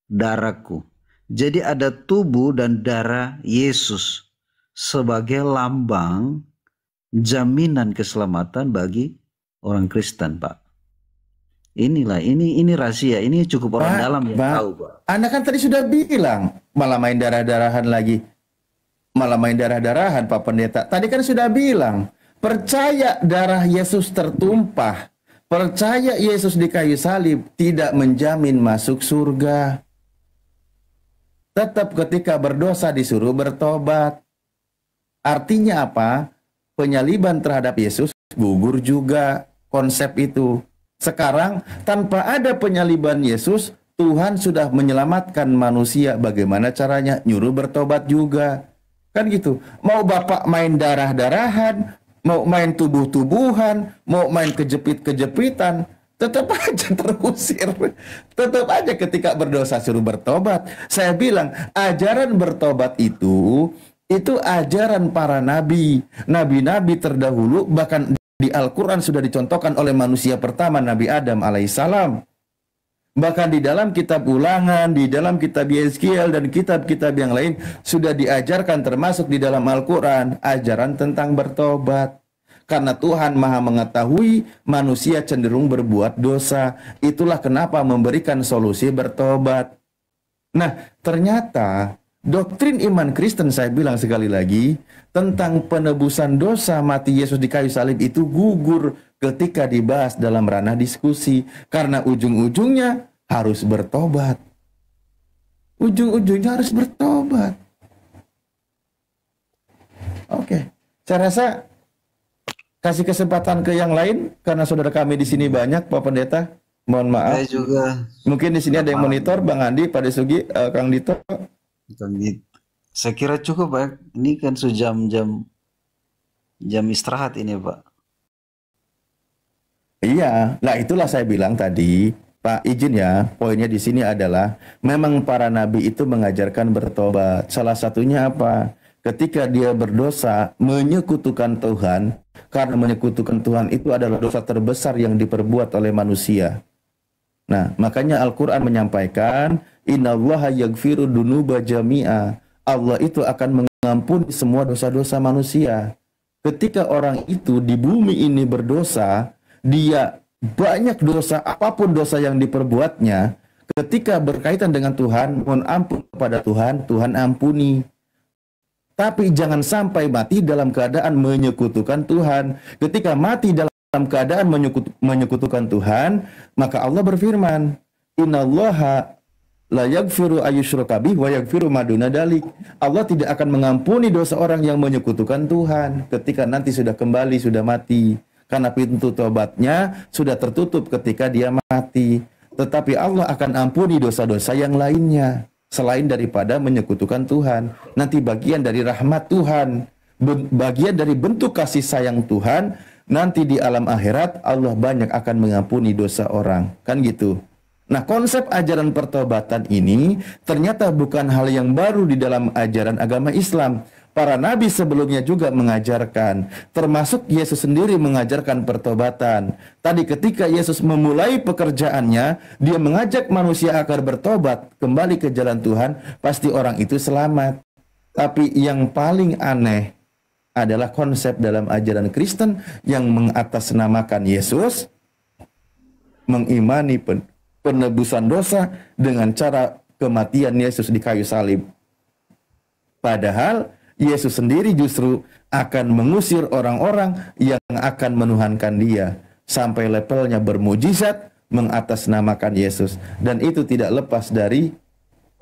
Darahku. Jadi ada tubuh dan darah Yesus sebagai lambang jaminan keselamatan bagi orang Kristen, Pak. Inilah, ini rahasia, ini cukup orang dalam yang tahu, Pak. Anda kan tadi sudah bilang, malah main darah-darahan lagi. Malah main darah-darahan, Pak Pendeta. Tadi kan sudah bilang, percaya darah Yesus tertumpah, percaya Yesus di kayu salib tidak menjamin masuk surga. Tetap ketika berdosa disuruh bertobat. Artinya apa? Penyaliban terhadap Yesus gugur juga konsep itu. Sekarang tanpa ada penyaliban Yesus, Tuhan sudah menyelamatkan manusia. Bagaimana caranya? Nyuruh bertobat juga. Kan gitu. Mau Bapak main darah-darahan, mau main tubuh-tubuhan, mau main kejepit-kejepitan, tetap aja terusir. Tetap aja ketika berdosa suruh bertobat. Saya bilang, ajaran bertobat itu ajaran para nabi. Nabi-nabi terdahulu, bahkan di Al-Quran sudah dicontohkan oleh manusia pertama, Nabi Adam alaihissalam. Bahkan di dalam kitab Ulangan, di dalam kitab Yeskiel, dan kitab-kitab yang lain sudah diajarkan, termasuk di dalam Al-Quran, ajaran tentang bertobat. Karena Tuhan Maha mengetahui manusia cenderung berbuat dosa. Itulah kenapa memberikan solusi bertobat. Nah, ternyata doktrin iman Kristen, saya bilang sekali lagi, tentang penebusan dosa mati Yesus di kayu salib itu gugur ketika dibahas dalam ranah diskusi. Karena ujung-ujungnya harus bertobat. Ujung-ujungnya harus bertobat. Oke, saya rasa kasih kesempatan ke yang lain karena saudara kami di sini banyak, Pak Pendeta. Mohon maaf. Saya juga. Mungkin di sini ada yang monitor, Bang Andi, Pak Desugi, Kang Dito. Saya kira cukup, Pak. Ini kan sudah jam istirahat ini, Pak. Iya, nah itulah saya bilang tadi, Pak izin ya, poinnya di sini adalah memang para nabi itu mengajarkan bertobat. Salah satunya apa? Ketika dia berdosa, menyekutukan Tuhan, karena menyekutukan Tuhan itu adalah dosa terbesar yang diperbuat oleh manusia. Nah, makanya Al-Quran menyampaikan, Innallaha yaghfiru dunuba jami'a. Allah itu akan mengampuni semua dosa-dosa manusia. Ketika orang itu di bumi ini berdosa, dia banyak dosa, apapun dosa yang diperbuatnya, ketika berkaitan dengan Tuhan, mohon ampun kepada Tuhan, Tuhan ampuni. Tapi jangan sampai mati dalam keadaan menyekutukan Tuhan. Ketika mati dalam keadaan menyekutukan Tuhan, maka Allah berfirman, Innallaha la yaghfiru ayyushraka bih wa yaghfiru ma duna dalik. Allah tidak akan mengampuni dosa orang yang menyekutukan Tuhan ketika nanti sudah kembali, sudah mati. Karena pintu tobatnya sudah tertutup ketika dia mati. Tetapi Allah akan ampuni dosa-dosa yang lainnya selain daripada menyekutukan Tuhan. Nanti bagian dari rahmat Tuhan, bagian dari bentuk kasih sayang Tuhan, nanti di alam akhirat Allah banyak akan mengampuni dosa orang. Kan gitu. Nah, konsep ajaran pertobatan ini ternyata bukan hal yang baru di dalam ajaran agama Islam. Para nabi sebelumnya juga mengajarkan, termasuk Yesus sendiri mengajarkan pertobatan. Tadi ketika Yesus memulai pekerjaannya, dia mengajak manusia agar bertobat, kembali ke jalan Tuhan, pasti orang itu selamat. Tapi yang paling aneh adalah konsep dalam ajaran Kristen yang mengatasnamakan Yesus, mengimani penebusan dosa dengan cara kematian Yesus di kayu salib. Padahal Yesus sendiri justru akan mengusir orang-orang yang akan menuhankan dia. Sampai levelnya bermujizat mengatasnamakan Yesus. Dan itu tidak lepas dari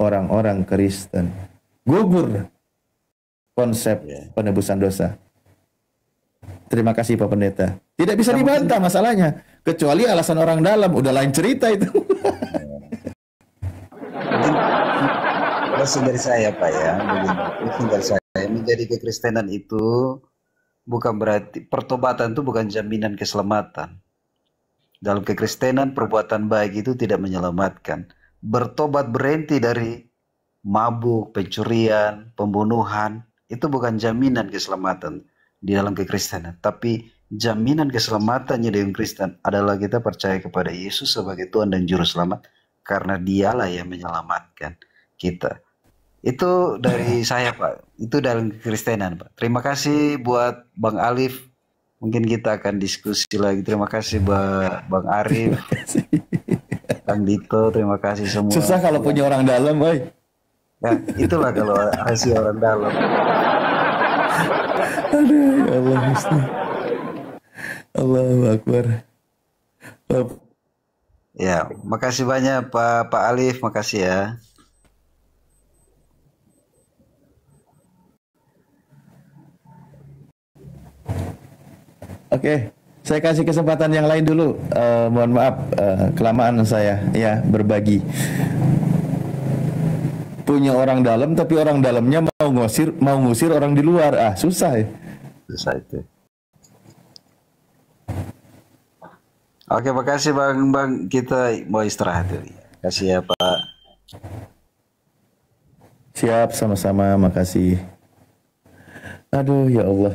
orang-orang Kristen. Gugur konsep penebusan dosa. Terima kasih Pak Pendeta. Tidak bisa dibantah masalahnya. Kecuali alasan orang dalam, udah lain cerita itu. Lesson dari saya Pak ya, begini. Lesson dari saya, menjadi kekristenan itu bukan berarti, pertobatan itu bukan jaminan keselamatan. Dalam kekristenan perbuatan baik itu tidak menyelamatkan. Bertobat berhenti dari mabuk, pencurian, pembunuhan, itu bukan jaminan keselamatan di dalam kekristenan. Tapi jaminan keselamatannya dalam Kristen adalah kita percaya kepada Yesus sebagai Tuhan dan Juru Selamat, karena dialah yang menyelamatkan kita. Itu dari saya Pak, itu dalam kekristenan Pak. Terima kasih buat Bang Alif, mungkin kita akan diskusi lagi. Terima kasih buat Bang Arif, Bang Dito, terima kasih semua. Susah kalau punya orang dalam, boy. Ya, itulah kalau hasil orang dalam. Aduh, ya Allah, Gusti. Allahu Akbar. Ya, makasih banyak Pak Alif, makasih ya. Oke, saya kasih kesempatan yang lain dulu. Mohon maaf, kelamaan saya ya berbagi. Punya orang dalam, tapi orang dalamnya mau ngusir orang di luar. Ah, susah ya. Susah itu. Oke, makasih Bang. Kita mau istirahat dulu. Kasih ya Pak. Siap, sama-sama. Makasih. Aduh, ya Allah.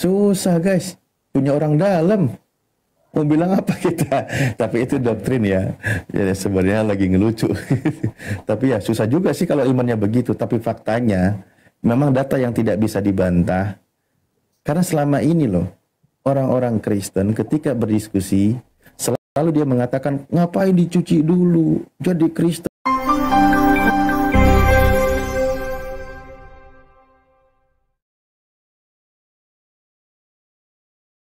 Susah guys, punya orang dalam. Mau bilang apa kita? Tapi itu doktrin ya. Ya sebenarnya lagi ngelucu. Tapi ya susah juga sih kalau imannya begitu. Tapi faktanya memang data yang tidak bisa dibantah. Karena selama ini loh, orang-orang Kristen ketika berdiskusi selalu dia mengatakan, ngapain dicuci dulu? Jadi Kristen